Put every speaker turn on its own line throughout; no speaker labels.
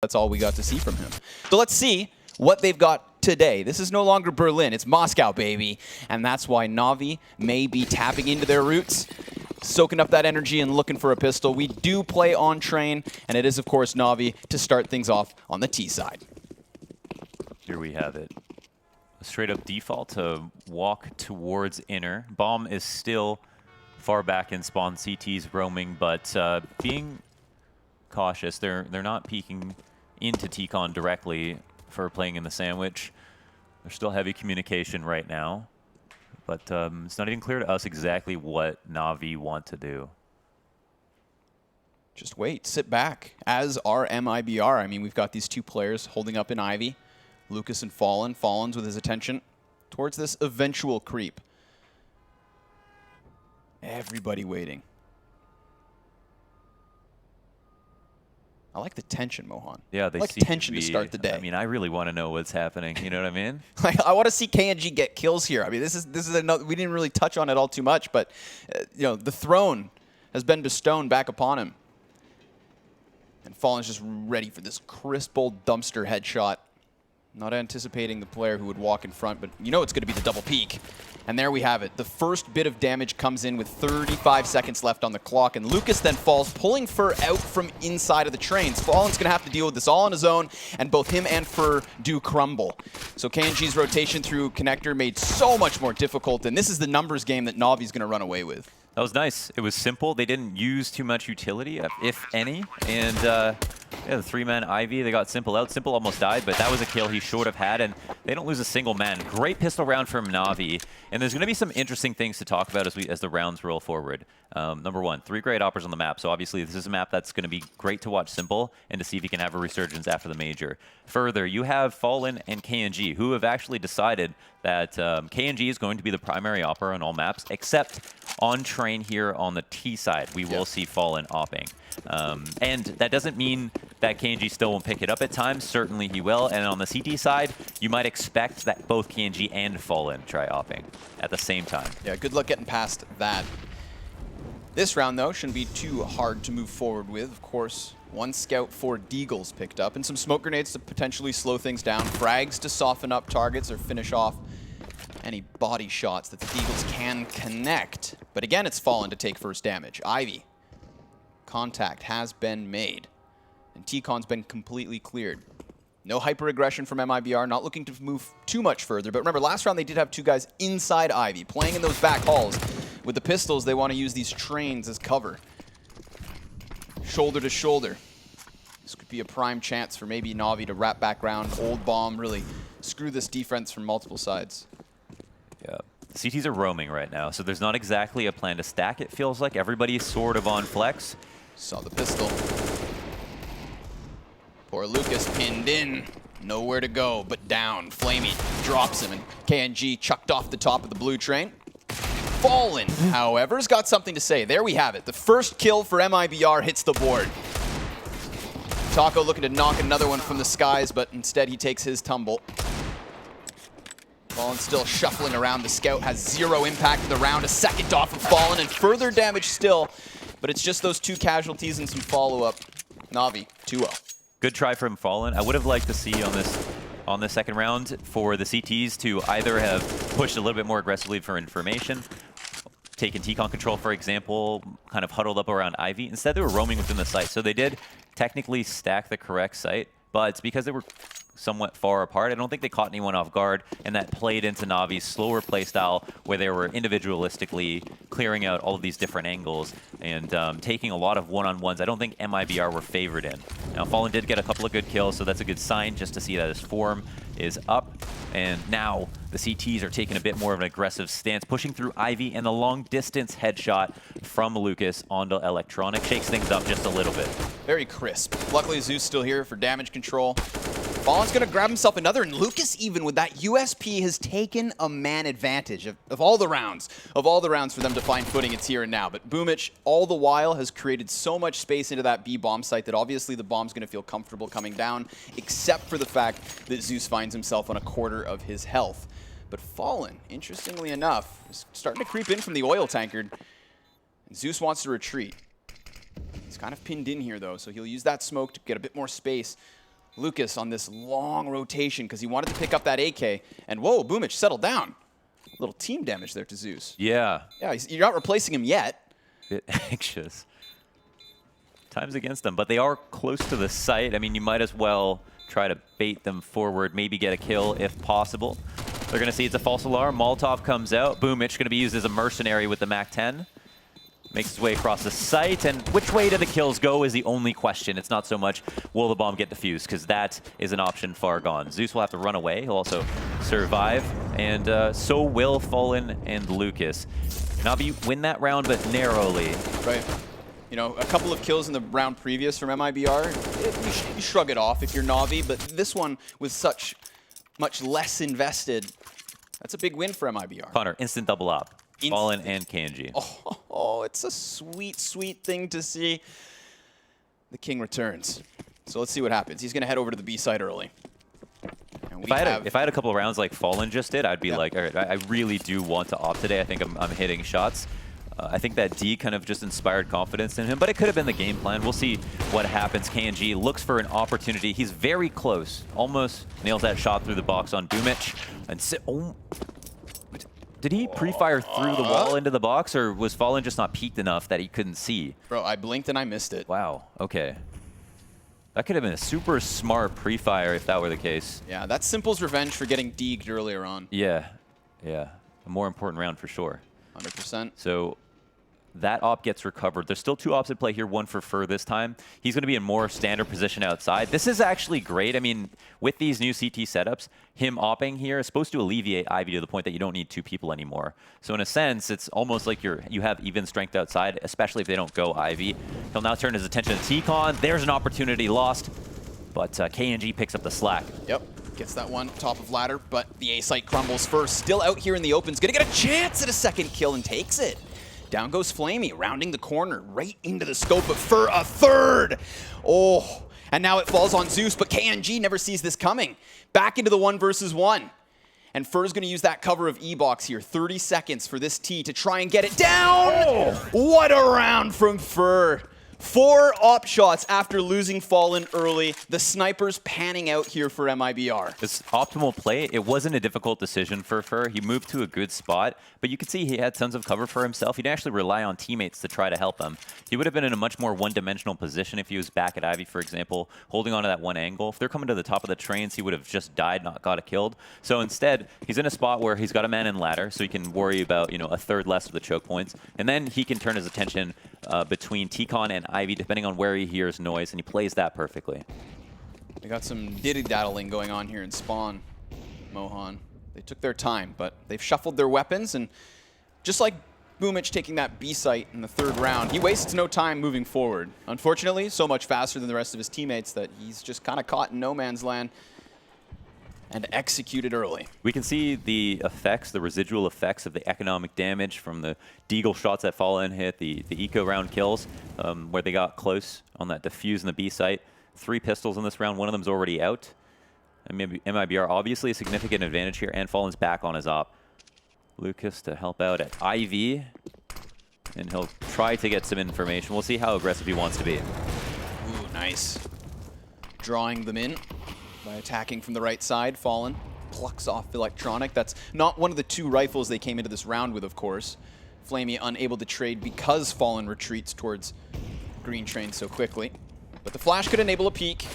That's all we got to see from him. So let's see what they've got today. This is no longer Berlin, it's Moscow, baby. And that's why Navi may be tapping into their roots, soaking up that energy and looking for a pistol. We do play on train, and it is, of course, Navi to start things off on the T side.
Here we have it. A straight up default to walk towards inner. Bomb is still far back in spawn. CT's roaming, but being cautious. They're not peeking into T-Con directly for playing in the sandwich. There's still heavy communication right now, but it's not even clear to us exactly what Navi want to do.
Just wait, sit back, as are MIBR. I mean, we've got these two players holding up in Ivy, Lucas and Fallen. Fallen's with his attention towards this eventual creep. Everybody waiting. I like the tension, Mohan.
Yeah, they
I like
seem
tension to start the day.
I mean, I really want to know what's happening. You know what I mean?
Like, I want to see KNG get kills here. I mean, this is another. We didn't really touch on it all too much, but you know, the throne has been bestowed back upon him, and Fallen's just ready for this crisp old dumpster headshot. Not anticipating the player who would walk in front, but you know it's going to be the double peek. And there we have it. The first bit of damage comes in with 35 seconds left on the clock, and Lucas then falls, pulling Fur out from inside of the trains. Fallen's going to have to deal with this all on his own, and both him and Fur do crumble. So KNG's rotation through connector made so much more difficult, and this is the numbers game that Navi's going to run away with.
That was nice. It was simple. They didn't use too much utility, if any. And yeah, the three-man Ivy, they got Simple out. Simple almost died, but that was a kill he should have had, and they don't lose a single man. Great pistol round from Navi. And there's going to be some interesting things to talk about as the rounds roll forward. Number one, 3 great operas on the map. So obviously this is a map that's going to be great to watch Simple and to see if he can have a resurgence after the major. Further, you have Fallen and KNG, who have actually decided that KNG is going to be the primary opera on all maps, except on train here on the T side. We will see Fallen opping. And that doesn't mean that KNG still won't pick it up at times. Certainly he will. And on the CT side, you might expect that both KNG and Fallen try opping at the same time.
Yeah, good luck getting past that. This round, though, shouldn't be too hard to move forward with. Of course, 1 scout for Deagles picked up, and some smoke grenades to potentially slow things down, frags to soften up targets or finish off any body shots that the Deagles can connect. But again, it's Fallen to take first damage. Ivy. Contact has been made, and T-Con's been completely cleared. No hyper-aggression from MIBR, not looking to move too much further. But remember, last round they did have 2 guys inside Ivy, playing in those back halls. With the pistols, they want to use these trains as cover. Shoulder to shoulder. This could be a prime chance for maybe Navi to wrap back around, old bomb, really screw this defense from multiple sides.
Yeah. CTs are roaming right now, so there's not exactly a plan to stack. It feels like everybody's sort of on flex.
Saw the pistol. Poor Lucas pinned in. Nowhere to go but down. Flamey drops him, and KNG chucked off the top of the blue train. Fallen, however, has got something to say. There we have it. The first kill for MIBR hits the board. Taco looking to knock another one from the skies, but instead he takes his tumble. Fallen still shuffling around. The scout has 0 impact in the round. A second off from Fallen, and further damage still. But it's just those 2 casualties and some follow-up. Navi, 2-0.
Good try from Fallen. I would have liked to see on the second round for the CTs to either have pushed a little bit more aggressively for information, taken T-Con control, for example, kind of huddled up around Ivy. Instead, they were roaming within the site. So they did technically stack the correct site, but it's because they were somewhat far apart. I don't think they caught anyone off guard, and that played into Navi's slower playstyle where they were individualistically clearing out all of these different angles and taking a lot of one-on-ones I don't think MIBR were favored in. Now, Fallen did get a couple of good kills, so that's a good sign just to see that his form is up. And now the CTs are taking a bit more of an aggressive stance, pushing through Ivy, and the long-distance headshot from Lucas onto Electronic shakes things up just a little bit.
Very crisp. Luckily, Zeus still here for damage control. Fallen's going to grab himself another, and Lucas, even with that USP, has taken a man advantage of all the rounds. Of all the rounds for them to find footing, it's here and now. But Boomich, all the while, has created so much space into that B bomb site that obviously the bomb's going to feel comfortable coming down, except for the fact that Zeus finds himself on a quarter of his health. But Fallen, interestingly enough, is starting to creep in from the oil tankard. And Zeus wants to retreat. He's kind of pinned in here, though, so he'll use that smoke to get a bit more space. Lucas on this long rotation because he wanted to pick up that AK. And whoa, Boomich settled down. Little team damage there to Zeus.
Yeah.
Yeah, you're not replacing him yet.
Bit anxious. Time's against them, but they are close to the site. I mean, you might as well try to bait them forward, maybe get a kill if possible. They're going to see it's a false alarm. Molotov comes out. Boomich going to be used as a mercenary with the MAC-10. Makes his way across the site, and which way do the kills go is the only question. It's not so much will the bomb get defused, because that is an option far gone. Zeus will have to run away. He'll also survive, and so will Fallen and Lucas. Navi win that round, but narrowly.
Right. You know, a couple of kills in the round previous from MIBR, you shrug it off if you're Navi, but this one with such much less invested, that's a big win for MIBR.
Connor, instant double up. Fallen and KNG.
Oh, it's a sweet, sweet thing to see. The king returns. So let's see what happens. He's going to head over to the B site early.
If I had a couple of rounds like Fallen just did, I'd be like, all right, I really do want to opt today. I think I'm hitting shots. I think that D kind of just inspired confidence in him, but it could have been the game plan. We'll see what happens. KNG looks for an opportunity. He's very close. Almost nails that shot through the box on Boomich. And did he pre-fire through the wall into the box, or was Fallen just not peaked enough that he couldn't see?
Bro, I blinked and I missed it.
Wow, okay. That could have been a super smart pre-fire if that were the case.
Yeah, that's Simple's revenge for getting deegged earlier on.
Yeah, yeah. A more important round for sure.
100%.
So that op gets recovered. There's still two ops at play here, one for Fur this time. He's going to be in more standard position outside. This is actually great. I mean, with these new CT setups, him opping here is supposed to alleviate Ivy to the point that you don't need two people anymore. So in a sense, it's almost like you have even strength outside, especially if they don't go Ivy. He'll now turn his attention to T-Con. There's an opportunity lost, but KNG picks up the slack.
Yep. Gets that one top of ladder, but the A site crumbles first. Still out here in the open. Is going to get a chance at a second kill and takes it. Down goes Flamey, rounding the corner, right into the scope, but for a third. Oh, and now it falls on Zeus, but KNG never sees this coming. Back into the 1 versus 1. And Fur's going to use that cover of E-Box here. 30 seconds for this T to try and get it down. Oh. What a round from Fur. 4 op shots after losing Fallen early. The snipers panning out here for MIBR.
This optimal play, it wasn't a difficult decision for Fur. He moved to a good spot, but you could see he had tons of cover for himself. He didn't actually rely on teammates to try to help him. He would have been in a much more one-dimensional position if he was back at Ivy, for example, holding onto that one angle. If they're coming to the top of the trains, he would have just died, not got killed. So instead, he's in a spot where he's got a man in ladder, so he can worry about, you know, a third less of the choke points, and then he can turn his attention between T-Con and Ivy, depending on where he hears noise, and he plays that perfectly.
They got some diddy-daddling going on here in Spawn, Mohan. They took their time, but they've shuffled their weapons, and just like Boomich taking that B site in the 3rd round, he wastes no time moving forward. Unfortunately, so much faster than the rest of his teammates that he's just kind of caught in no man's land and executed early.
We can see the effects, the residual effects of the economic damage from the Deagle shots that Fallen hit, the eco round kills, where they got close on that defuse in the B site. 3 pistols in this round, one of them's already out. And maybe MIBR obviously a significant advantage here, and Fallen's back on his op. Lucas to help out at IV, and he'll try to get some information. We'll see how aggressive he wants to be.
Ooh, nice. Drawing them in by attacking from the right side. Fallen plucks off the electronic. That's not one of the 2 rifles they came into this round with, of course. Flamey unable to trade because Fallen retreats towards green train so quickly. But the flash could enable a peek.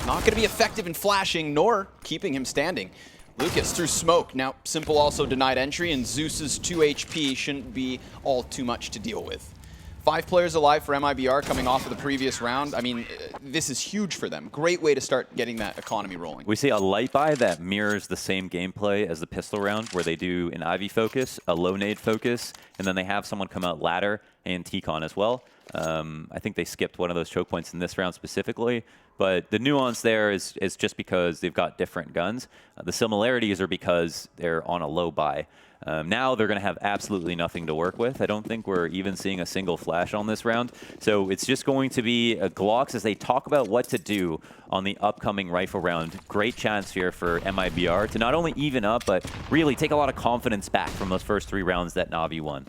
Not going to be effective in flashing, nor keeping him standing. Lucas through smoke. Now, Simple also denied entry, and Zeus's 2 HP shouldn't be all too much to deal with. 5 players alive for MIBR coming off of the previous round. I mean, this is huge for them. Great way to start getting that economy rolling.
We see a light buy that mirrors the same gameplay as the pistol round, where they do an Ivy focus, a low nade focus, and then they have someone come out ladder and T-Con as well. I think they skipped one of those choke points in this round specifically, but the nuance there is just because they've got different guns. The similarities are because they're on a low buy. Now they're going to have absolutely nothing to work with. I don't think we're even seeing a single flash on this round. So it's just going to be Glocks as they talk about what to do on the upcoming rifle round. Great chance here for MIBR to not only even up, but really take a lot of confidence back from those first 3 rounds that Navi won.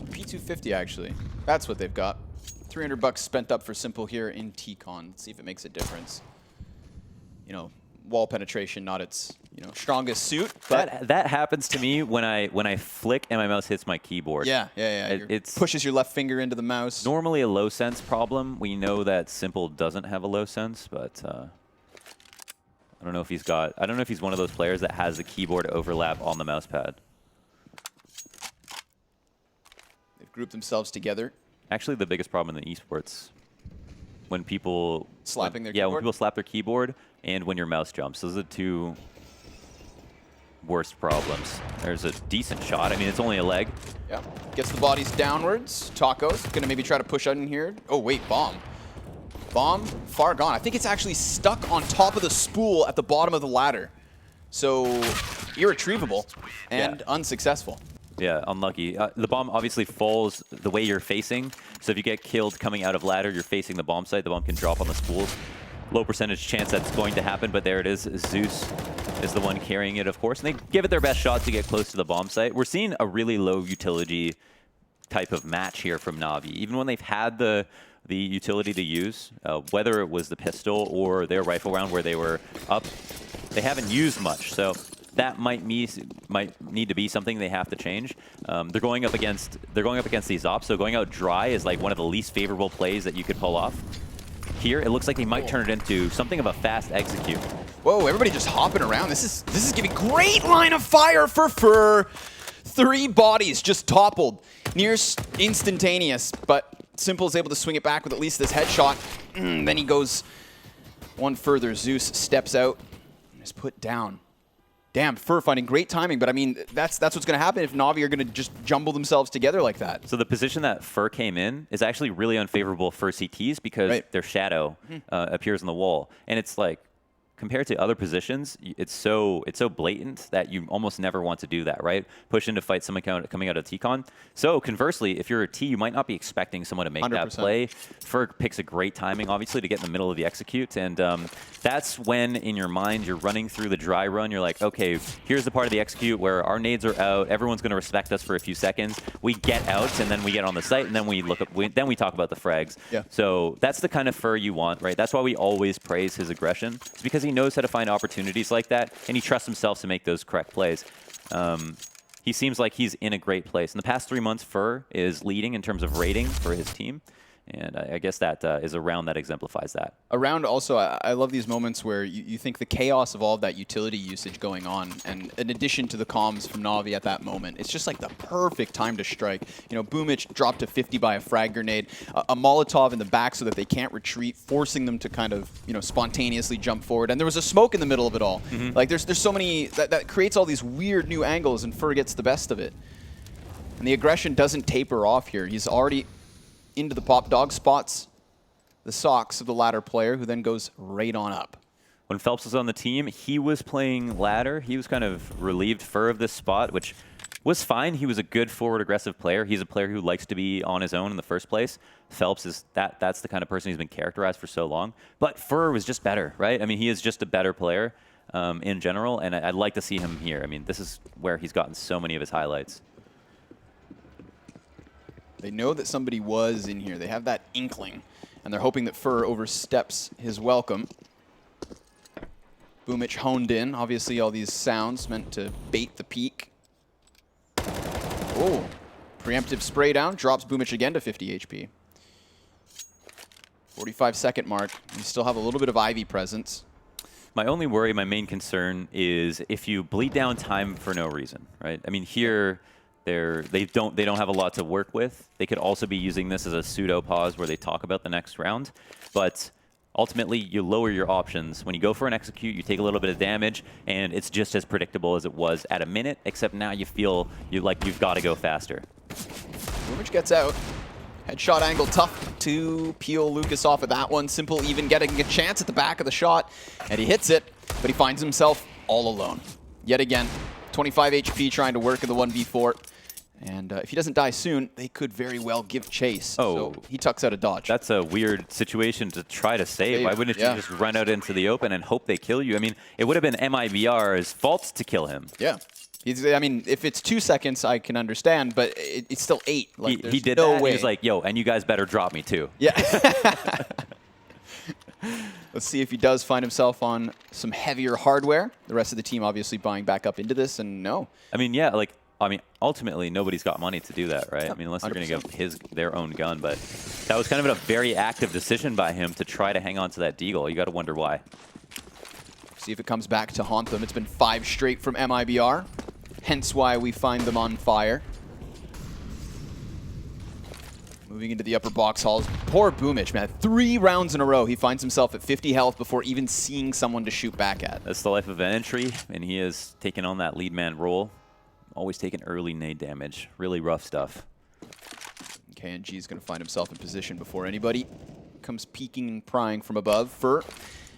P250, actually. That's what they've got. $300 spent up for Simple here in T-Con. Let's see if it makes a difference. You know, wall penetration, not its strongest suit. But
that happens to me when I flick and my mouse hits my keyboard.
Yeah. It pushes your left finger into the mouse.
Normally a low sense problem. We know that Simple doesn't have a low sense, but I don't know if he's one of those players that has the keyboard overlap on the mouse pad.
They've grouped themselves together.
Actually, the biggest problem in the esports when people
slapping their keyboard?
Yeah, when people slap their keyboard and when your mouse jumps. Those are the two worst problems. There's a decent shot. I mean, it's only a leg.
Yeah. Gets the bodies downwards. Taco's going to maybe try to push out in here. Oh, wait, bomb. Bomb, far gone. I think it's actually stuck on top of the spool at the bottom of the ladder. So, irretrievable and unsuccessful.
Yeah, unlucky. The bomb obviously falls the way you're facing. So if you get killed coming out of ladder, you're facing the bomb site. The bomb can drop on the spools. Low percentage chance that's going to happen, but there it is. Zeus is the one carrying it, of course. And they give it their best shot to get close to the bomb site. We're seeing a really low utility type of match here from Navi. Even when they've had the utility to use, whether it was the pistol or their rifle round where they were up, they haven't used much. So that might need to be something they have to change. They're going up against these ops, so going out dry is like one of the least favorable plays that you could pull off. Here, it looks like they might turn it into something of a fast execute.
Whoa, everybody just hopping around. This is giving great line of fire for Fur. 3 bodies just toppled. Near instantaneous, but Simple is able to swing it back with at least this headshot. Then he goes one further. Zeus steps out and is put down. Damn, Fur finding great timing, but I mean, that's what's going to happen if Navi are going to just jumble themselves together like that.
So the position that Fur came in is actually really unfavorable for CTs because their shadow appears on the wall. And it's like, compared to other positions, it's so blatant that you almost never want to do that, right? Push in to fight someone coming out of T-Con. So conversely, if you're a T, you might not be expecting someone to make 100%. That play. Ferg picks a great timing, obviously, to get in the middle of the execute. And that's when, in your mind, you're running through the dry run. You're like, okay, here's the part of the execute where our nades are out. Everyone's going to respect us for a few seconds. We get out, and then we get on the site, and then we then we talk about the frags. Yeah. So that's the kind of Fur you want, right? That's why we always praise his aggression. It's because he knows how to find opportunities like that, and he trusts himself to make those correct plays. He seems like he's in a great place. In the past 3 months, Fur is leading in terms of rating for his team. And I guess that is a round that exemplifies that. A round also, I love these moments where you think the chaos of all of that utility usage going on, and in addition to the comms from Navi at that moment, it's just like the perfect time to strike. You know, Boomich dropped to 50 by a frag grenade, a Molotov in the back so that they can't retreat, forcing them to kind of, spontaneously jump forward. And there was a smoke in the middle of it all. Like, there's so many, that creates all these weird new angles, and Fur gets the best of it. And the aggression doesn't taper off here. He's already into the pop dog, spots the socks of the ladder player, who then goes right on up. When Phelps was on the team, he was playing ladder. He was kind of relieved Fur of this spot, which was fine. He was a good forward aggressive player. He's a player who likes to be on his own in the first place. Phelps is that's the kind of person he's been characterized for so long. But Fur was just better, right? I mean, he is just a better player in general, and I'd like to see him here. I mean, this is where he's gotten so many of his highlights. They know that somebody was in here. They have that inkling, and they're hoping that Fur oversteps his welcome. Boomich honed in. Obviously, all these sounds meant to bait the peak. Oh, preemptive spray down. Drops Boomich again to 50 HP. 45-second mark. We still have a little bit of Ivy presence. My only worry, my main concern, is if you bleed down time for no reason, right? I mean, here they don't have a lot to work with. They could also be using this as a pseudo pause where they talk about the next round, but ultimately you lower your options. When you go for an execute, you take a little bit of damage, and it's just as predictable as it was at a minute, except now you feel like you've got to go faster. Boomich gets out. Headshot angle tough to peel Lucas off of that one. Simple even getting a chance at the back of the shot, and he hits it, but he finds himself all alone. Yet again, 25 HP trying to work in the 1v4. And if he doesn't die soon, they could very well give chase. Oh, so he tucks out a dodge. That's a weird situation to try to save. Why wouldn't you just run out into the open and hope they kill you? I mean, it would have been MIBR's fault to kill him. Yeah.
I mean, if it's 2 seconds, I can understand, but it's still 8. Like,
he did
no
that.
way.
He was like, yo, and you guys better drop me too.
Yeah. Let's see if he does find himself on some heavier hardware. The rest of the team obviously buying back up into this, and no.
I mean, yeah, like, ultimately, nobody's got money to do that, right?
Yep,
I mean, unless they're going to
100%.
give their own gun. But that was kind of a very active decision by him to try to hang on to that deagle. You got to wonder why.
See if it comes back to haunt them. It's been 5 straight from MIBR, hence why we find them on fire. Moving into the upper box halls. Poor Boomich, man. 3 rounds in a row. He finds himself at 50 health before even seeing someone to shoot back at.
That's the life of an entry, and he is taking on that lead man role. Always taking early nade damage. Really rough stuff.
KNG is going to find himself in position before anybody comes peeking and prying from above. Fur,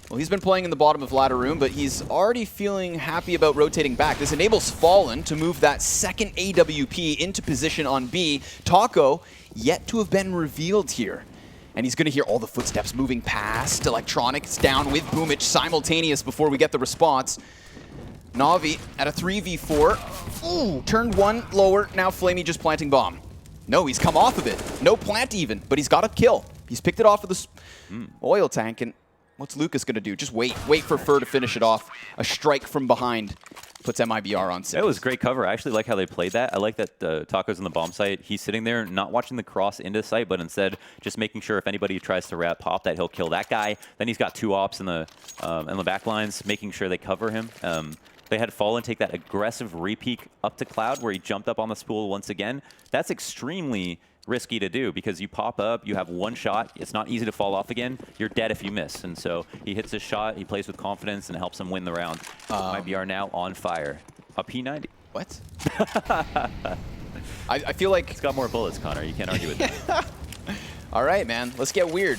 well, he's been playing in the bottom of ladder room, but he's already feeling happy about rotating back. This enables Fallen to move that second AWP into position on B. Taco yet to have been revealed here. And he's going to hear all the footsteps moving past. Electronics down with Boomich simultaneous before we get the response. Navi at a 3v4. Ooh, turned 1 lower. Now Flamey just planting bomb. No, he's come off of it. No plant even, but he's got a kill. He's picked it off of the oil tank, and what's Lucas going to do? Just wait. Wait for Fur to finish it off. A strike from behind puts MIBR on 6.
That was great cover. I actually like how they played that. I like that Taco's in the bomb site. He's sitting there not watching the cross into site, but instead just making sure if anybody tries to pop that, he'll kill that guy. Then he's got 2 ops in the back lines, making sure they cover him. They had Fallen take that aggressive re-peek up to Cloud where he jumped up on the spool once again. That's extremely risky to do because you pop up, you have 1 shot, it's not easy to fall off again, you're dead if you miss. And so he hits his shot, he plays with confidence, and helps him win the round. MIBR now on fire. A P90.
What? I feel like...
It's got more bullets, Connor. You can't argue with that.
All right, man. Let's get weird.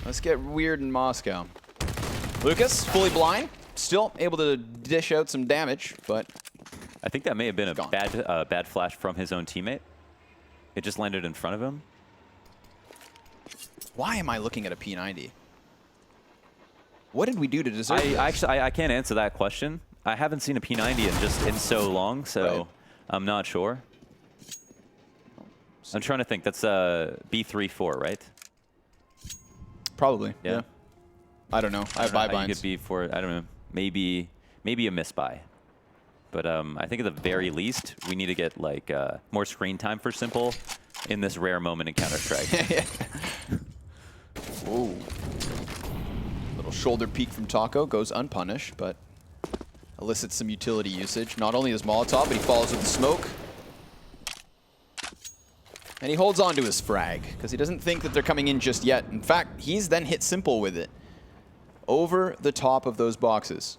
Let's get weird in Moscow. Lucas, fully blind. Still able to dish out some damage, but...
I think that may have been a bad flash from his own teammate. It just landed in front of him.
Why am I looking at a P90? What did we do to deserve this?
Actually, I can't answer that question. I haven't seen a P90 in so long, so right. I'm not sure. I'm trying to think. That's B34, right?
Probably. Yeah. I don't know. I have buy binds.
Could be for I don't know. Maybe a misbuy. But I think at the very least, we need to get like more screen time for Simple in this rare moment in Counter-Strike.
Ooh. Little shoulder peek from Taco goes unpunished, but elicits some utility usage. Not only his Molotov, but he follows with the smoke. And he holds on to his frag, because he doesn't think that they're coming in just yet. In fact, he's then hit Simple with it. Over the top of those boxes.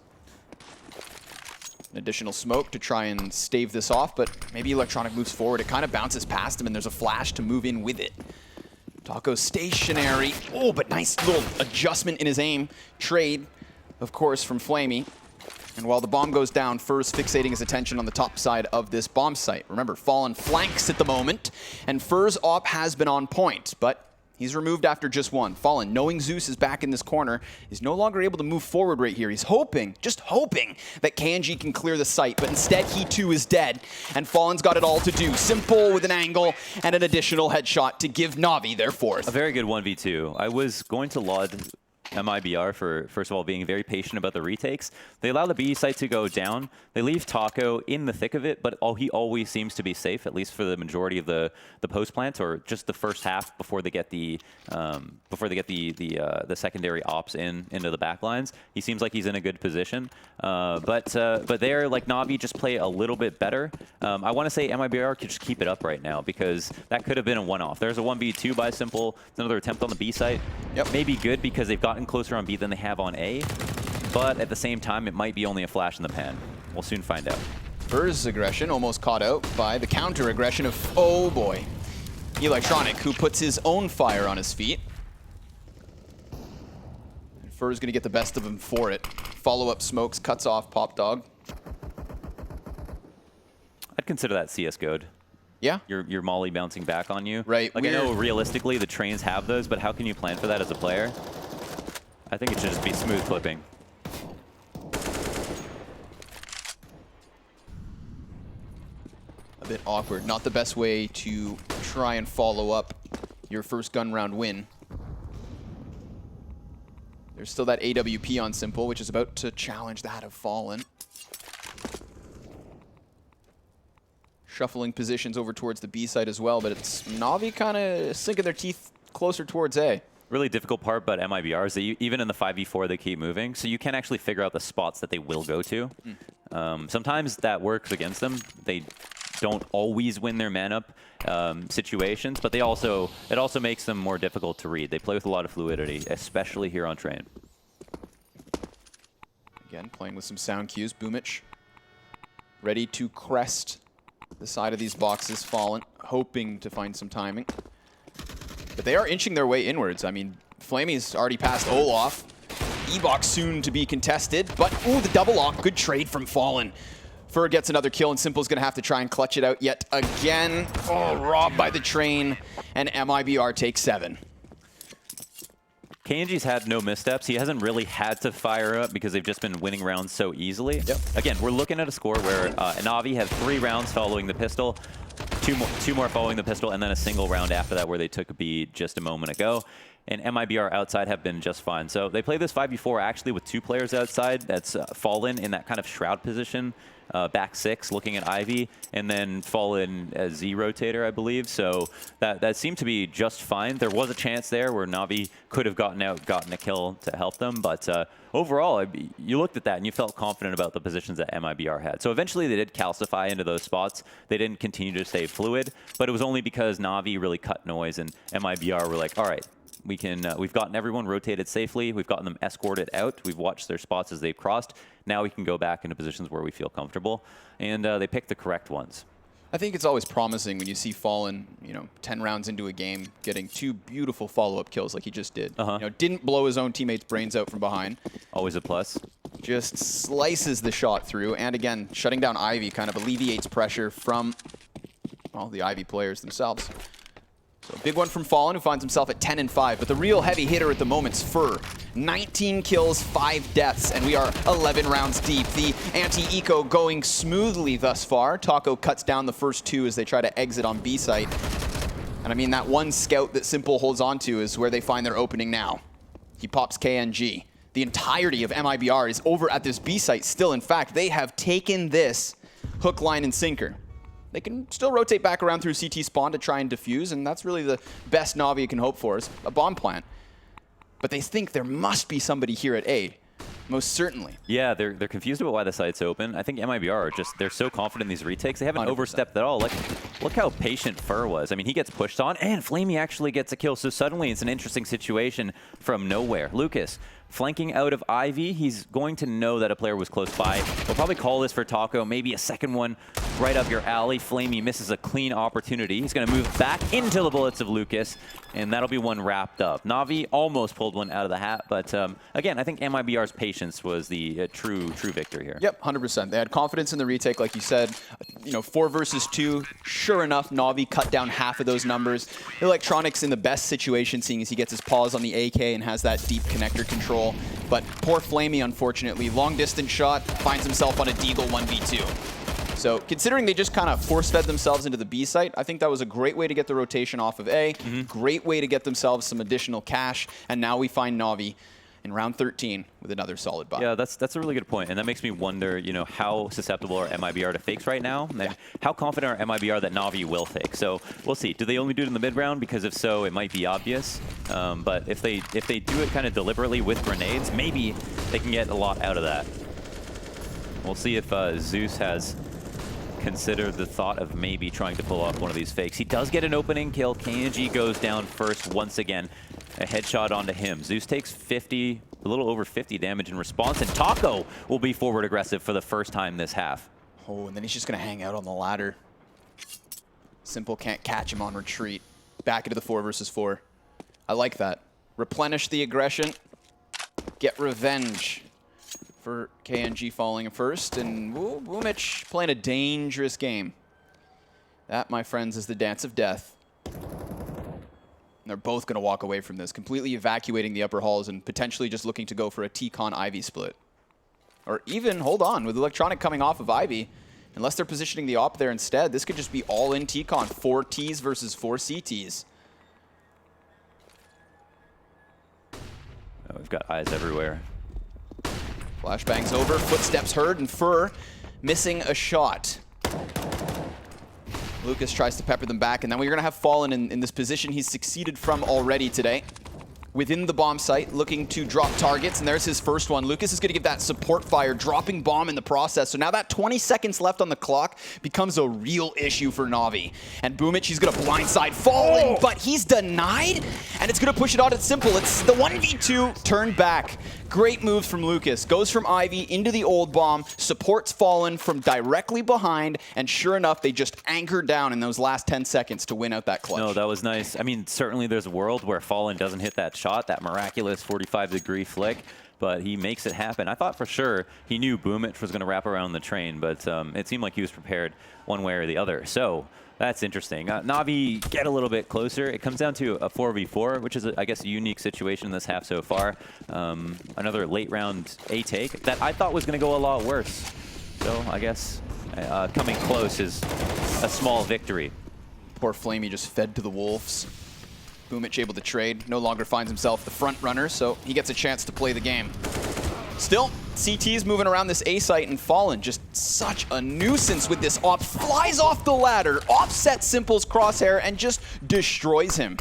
An additional smoke to try and stave this off, but maybe Electronic moves forward. It kind of bounces past him, and there's a flash to move in with it. Taco stationary. Oh, but nice little adjustment in his aim. Trade, of course, from Flamey. And while the bomb goes down, Fur's fixating his attention on the top side of this bomb site. Remember, Fallen flanks at the moment, and Fur's op has been on point, but he's removed after just 1. Fallen, knowing Zeus is back in this corner, is no longer able to move forward right here. He's hoping, just hoping, that KNG can clear the site, but instead he too is dead, and Fallen's got it all to do. Simple with an angle and an additional headshot to give Navi their 4th.
A very good 1v2. I was going to laud MIBR for, first of all, being very patient about the retakes. They allow the B site to go down. They leave Taco in the thick of it, but he always seems to be safe, at least for the majority of the post plant, or just the first half before they get the secondary ops into the back lines. He seems like he's in a good position. But there, like Navi, just play a little bit better. I want to say MIBR could just keep it up right now because that could have been a one-off. There's a 1v2 by Simple. It's another attempt on the B site. Yep. Maybe good because they've gotten closer on B than they have on A, but at the same time, it might be only a flash in the pan. We'll soon find out.
Fur's aggression almost caught out by the counter aggression of, oh boy, Electronic, who puts his own fire on his feet. And Fur's gonna get the best of him for it. Follow-up smokes, cuts off Pop Dog.
I'd consider that CS good.
Yeah.
Your molly bouncing back on you.
Right.
Like, I know realistically the trains have those, but how can you plan for that as a player? I think it should just be smooth clipping.
bit awkward. Not the best way to try and follow up your first gun round win. There's still that AWP on Simple, which is about to challenge that of Fallen. Shuffling positions over towards the B side as well, but it's Navi kind of sinking their teeth closer towards A.
Really difficult part about MIBR is that even in the 5v4 they keep moving, so you can't actually figure out the spots that they will go to. Sometimes that works against them. They don't always win their man up situations, but it also makes them more difficult to read. They play with a lot of fluidity, especially here on Train.
Again, playing with some sound cues. Boomich ready to crest the side of these boxes. Fallen, hoping to find some timing. But they are inching their way inwards. I mean, Flamey's already passed Olaf. E-box soon to be contested, but ooh, the double lock. Good trade from Fallen. Fur gets another kill, and Simple's going to have to try and clutch it out yet again. Oh, robbed by the Train, and MIBR takes 7.
KNG's had no missteps. He hasn't really had to fire up because they've just been winning rounds so easily.
Yep.
Again, we're looking at a score where Navi had 3 rounds following the pistol, two more following the pistol, and then a single round after that where they took a beat just a moment ago. And MIBR outside have been just fine. So they play this 5v4 actually with 2 players outside. That's Fallen in that kind of shroud position, back 6 looking at Ivy, and then Fallen as Z rotator, I believe. So that seemed to be just fine. There was a chance there where Navi could have gotten a kill to help them, but overall, you looked at that and you felt confident about the positions that MIBR had. So eventually they did calcify into those spots. They didn't continue to stay fluid, but it was only because Navi really cut noise and MIBR were like, all right, we've gotten everyone rotated safely. We've gotten them escorted out. We've watched their spots as they've crossed. Now we can go back into positions where we feel comfortable. And they picked the correct ones.
I think it's always promising when you see Fallen, 10 rounds into a game, getting 2 beautiful follow-up kills like he just did. Didn't blow his own teammates' brains out from behind.
Always a plus.
Just slices the shot through. And again, shutting down Ivy kind of alleviates pressure from, well, the Ivy players themselves. So a big one from Fallen, who finds himself at 10-5. But the real heavy hitter at the moment's Fur. 19 kills, 5 deaths, and we are 11 rounds deep. The anti-eco going smoothly thus far. Taco cuts down the first 2 as they try to exit on B site. And I mean, that one scout that Simple holds onto is where they find their opening now. He pops KNG. The entirety of MIBR is over at this B site still. In fact, they have taken this hook, line, and sinker. They can still rotate back around through CT spawn to try and defuse, and that's really the best Navi can hope for, is a bomb plant. But they think there must be somebody here at A, most certainly.
Yeah, they're confused about why the site's open. I think MIBR are they're so confident in these retakes, they haven't 100%. Overstepped at all. Look how patient Fur was. I mean, he gets pushed on, and Flamey actually gets a kill, so suddenly it's an interesting situation from nowhere. Lucas, flanking out of Ivy, he's going to know that a player was close by. We'll probably call this for Taco, maybe a second one right up your alley. Flamey misses a clean opportunity. He's going to move back into the bullets of Lucas, and that'll be one wrapped up. Navi almost pulled one out of the hat, but again, I think MIBR's patience was the true victor here.
Yep, 100%. They had confidence in the retake, like you said. 4 versus 2. Sure enough, Navi cut down half of those numbers. Electronics in the best situation, seeing as he gets his paws on the AK and has that deep connector control. But poor Flamey, unfortunately, long distance shot, finds himself on a Deagle 1v2. So considering they just kind of force-fed themselves into the B site, I think that was a great way to get the rotation off of A, great way to get themselves some additional cash, and now we find Navi in round 13 with another solid buy.
Yeah, that's a really good point, and that makes me wonder, how susceptible are MIBR to fakes right now? And how confident are MIBR that Navi will fake? So we'll see. Do they only do it in the mid round? Because if so, it might be obvious. But if they do it kind of deliberately with grenades, maybe they can get a lot out of that. We'll see if Zeus has considered the thought of maybe trying to pull off one of these fakes. He does get an opening kill. KNG goes down first once again. A headshot onto him. Zeus takes a little over 50 damage in response, and Taco will be forward aggressive for the first time this half.
Oh, and then he's just going to hang out on the ladder. Simple can't catch him on retreat. Back into the 4 versus 4. I like that. Replenish the aggression. Get revenge for KNG falling first, and Boomich playing a dangerous game. That, my friends, is the dance of death. And they're both going to walk away from this, completely evacuating the upper halls and potentially just looking to go for a T-Con Ivy split. Or even, hold on, with Electronic coming off of Ivy, unless they're positioning the op there instead, this could just be all in T-Con. 4 Ts versus 4 CTs.
Oh, we've got eyes everywhere.
Flashbang's over, footsteps heard, and Fur missing a shot. Lucas tries to pepper them back, and then we're going to have Fallen in this position he's succeeded from already today. Within the bomb site, looking to drop targets, and there's his first one. Lucas is going to give that support fire, dropping bomb in the process. So now that 20 seconds left on the clock becomes a real issue for Navi. And Boomich, he's going to blindside Fallen, but he's denied, and it's going to push it out at Simple. It's the 1v2 turn back. Great moves from Lucas. Goes from Ivy into the old bomb, supports Fallen from directly behind, and sure enough, they just anchored down in those last 10 seconds to win out that clutch.
No, that was nice. I mean, certainly there's a world where Fallen doesn't hit that shot, that miraculous 45-degree flick, but he makes it happen. I thought for sure he knew Boomich was going to wrap around the train, but it seemed like he was prepared one way or the other. So that's interesting. Navi get a little bit closer. It comes down to a 4v4, which is, I guess, a unique situation in this half so far. Another late round A take that I thought was going to go a lot worse. So I guess coming close is a small victory.
Poor Flamey just fed to the wolves. Boomich able to trade, no longer finds himself the front runner, so he gets a chance to play the game. Still, CT's moving around this A site, and Fallen just such a nuisance with this op. Flies off the ladder, offsets Simple's crosshair, and just destroys him.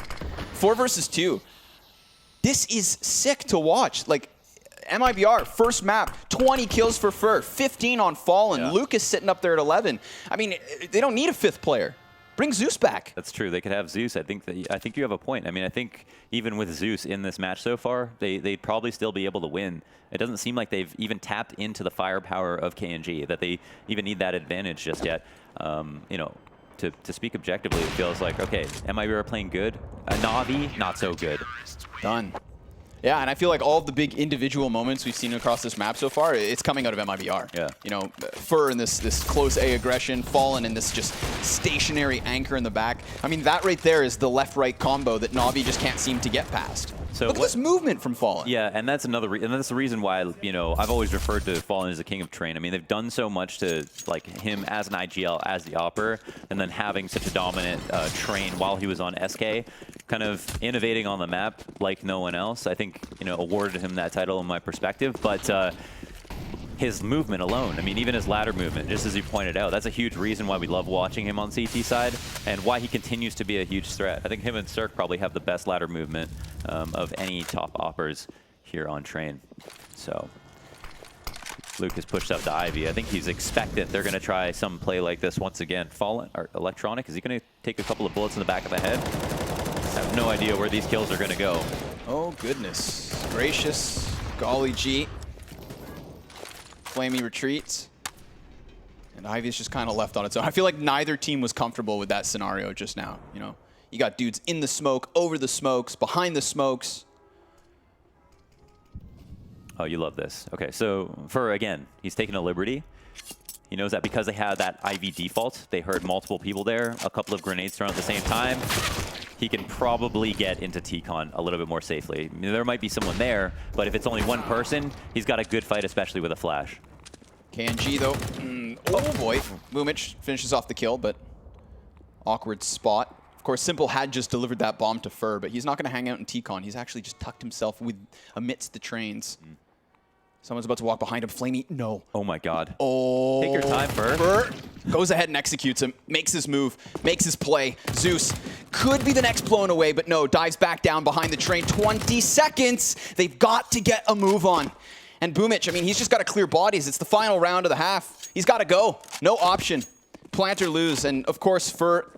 4 versus 2. This is sick to watch. Like, MIBR, first map, 20 kills for Fur, 15 on Fallen.
Yeah.
Lucas sitting up there at 11. I mean, they don't need a 5th player. Bring Zeus back.
That's true. They could have Zeus. I think you have a point. I mean, I think even with Zeus in this match so far, they'd probably still be able to win. It doesn't seem like they've even tapped into the firepower of KNG, that they even need that advantage just yet. You know, to speak objectively, it feels like, okay, MIBR playing good. Navi, not so good.
Done. Yeah, and I feel like all of the big individual moments we've seen across this map so far, it's coming out of MIBR.
Yeah.
You know, Fur in this close A aggression, Fallen in this just stationary anchor in the back. I mean, that right there is the left-right combo that Navi just can't seem to get past. So look at this movement from Fallen.
Yeah, and that's and that's the reason why, you know, I've always referred to Fallen as the king of train. I mean, they've done so much to, like, him as an IGL, as the opper, and then having such a dominant train while he was on SK, kind of innovating on the map like no one else. I think, you know, awarded him that title in my perspective, but his movement alone, I mean, even his ladder movement, just as you pointed out, that's a huge reason why we love watching him on CT side and why he continues to be a huge threat. I think him and Cirque probably have the best ladder movement of any top oppers here on train. So Lucas pushed out to Ivy. I think he's expectant they're going to try some play like this once again. Fallen, or Electronic, is he going to take a couple of bullets in the back of the head? I have no idea where these kills are going to go.
Oh, goodness. Gracious. Golly gee. Flamey retreats. And Ivy's just kind of left on its own. I feel like neither team was comfortable with that scenario just now. You know, you got dudes in the smoke, over the smokes, behind the smokes.
Oh, you love this. Okay, so again, he's taking a liberty. He knows that because they had that Ivy default, they heard multiple people there, a couple of grenades thrown at the same time. He can probably get into T-Con a little bit more safely. I mean, there might be someone there, but if it's only one person, he's got a good fight, especially with a flash.
KNG, though. Oh, boy. Boomich finishes off the kill, but awkward spot. Of course, Simple had just delivered that bomb to Fur, but he's not going to hang out in T-Con. He's actually just tucked himself amidst the trains. Someone's about to walk behind him. Flamey, no.
Oh my god.
Oh.
Take your time, Fur.
Fur goes ahead and executes him, makes his move, makes his play. Zeus could be the next blown away, but no, dives back down behind the train. 20 seconds. They've got to get a move on. And Boomich, I mean, he's just got to clear bodies. It's the final round of the half. He's got to go. No option. Plant or lose. And of course, Fur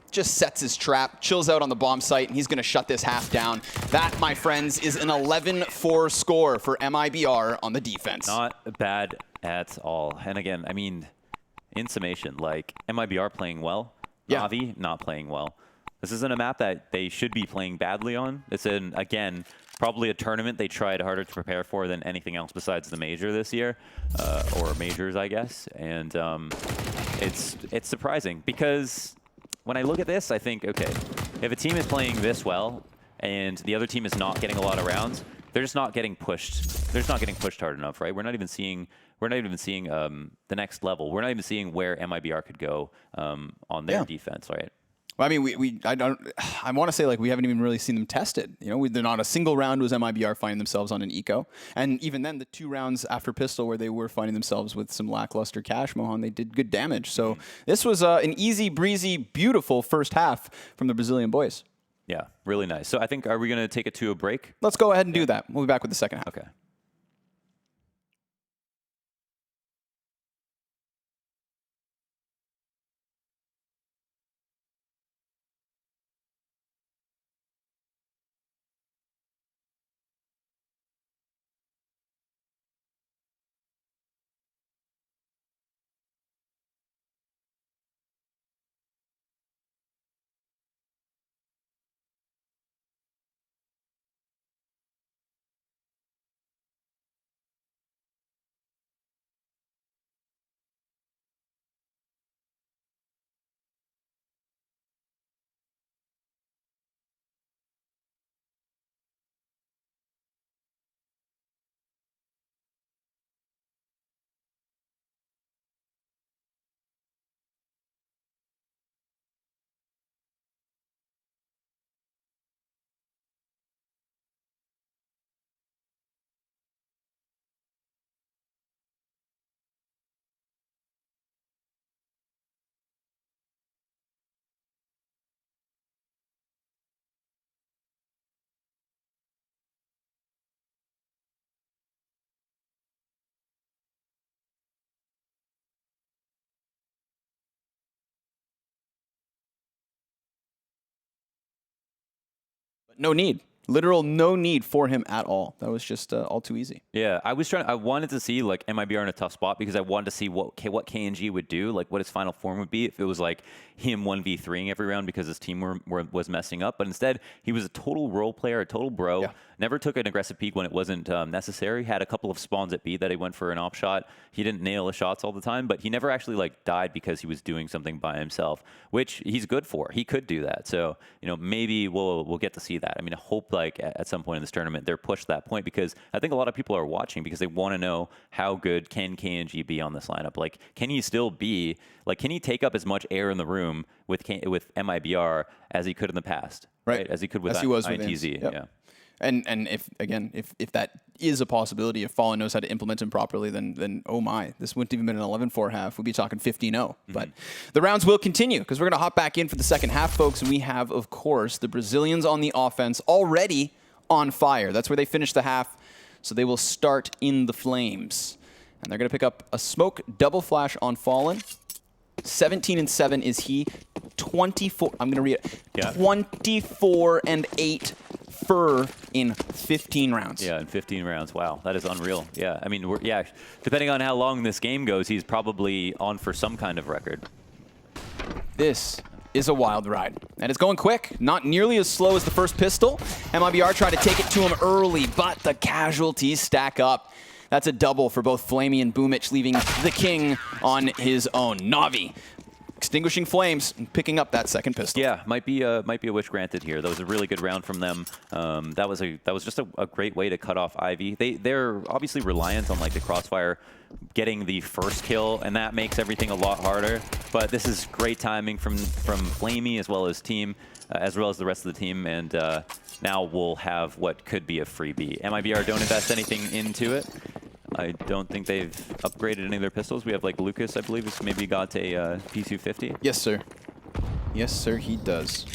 just sets his trap, chills out on the bomb site, and he's going to shut this half down. That, my friends, is an 11-4 score for MIBR on the defense.
Not bad at all. And again, I mean, in summation, like, MIBR playing well,
yeah.
Navi not playing well. This isn't a map that they should be playing badly on. It's, again, probably a tournament they tried harder to prepare for than anything else besides the major this year, or majors, I guess. And it's surprising because when I look at this, I think, okay, if a team is playing this well and the other team is not getting a lot of rounds, they're just not getting pushed. They're just not getting pushed hard enough, right? We're not even seeing we're not even seeing the next level. We're not even seeing where MIBR could go on their defense, right?
Well, I mean, I want to say like we haven't even really seen them tested. You know, they're not a single round was MIBR finding themselves on an eco, and even then, the 2 rounds after pistol where they were finding themselves with some lackluster cash, Mohan, they did good damage. So this was an easy breezy, beautiful first half from the Brazilian boys.
Yeah, really nice. So I think, are we going to take it to a break?
Let's go ahead and do that. We'll be back with the second half.
Okay.
No need. Literal no need for him at all. That was just all too easy.
Yeah, I wanted to see like MIBR in a tough spot because I wanted to see what KNG would do, like what his final form would be if it was like him 1v3ing every round because his team was messing up. But instead, he was a total role player, a total bro. Yeah. Never took an aggressive peek when it wasn't necessary. Had a couple of spawns at B that he went for an op shot. He didn't nail his shots all the time, but he never actually like died because he was doing something by himself, which he's good for. He could do that. So, you know, maybe we'll get to see that. I mean, I hope like at some point in this tournament they're pushed to that point because I think a lot of people are watching because they want to know how good can KNG be on this lineup. Like, can he still be like? Can he take up as much air in the room with MIBR as he could in the past? Right, as he could with INTZ.
Yep. Yeah. And if that is a possibility, if Fallen knows how to implement him properly, then oh my, this wouldn't even been an 11-4 half. We'd be talking 15-0. But the rounds will continue because we're going to hop back in for the second half, folks. And we have, of course, the Brazilians on the offense already on fire. That's where they finished the half. So they will start in the flames. And they're going to pick up a smoke double flash on Fallen. 17-7 is he. 24. I'm going to read it. Yeah. 24-8. Fur in 15 rounds.
Yeah, in 15 rounds. Wow, that is unreal. Yeah, I mean, depending on how long this game goes, he's probably on for some kind of record.
This is a wild ride, and it's going quick. Not nearly as slow as the first pistol. MIBR tried to take it to him early, but the casualties stack up. That's a double for both Flamey and Boomich, leaving the king on his own. Navi extinguishing flames and picking up that second pistol.
Yeah, might be a wish granted here. That was a really good round from them. That was just a great way to cut off Ivy. They're obviously reliant on like the crossfire getting the first kill, and that makes everything a lot harder. But this is great timing from Flamey as well as team, as well as the rest of the team. And now we'll have what could be a freebie. MIBR don't invest anything into it. I don't think they've upgraded any of their pistols. We have like Lucas, I believe, who's maybe got a P250.
Yes, sir. Yes, sir, he does.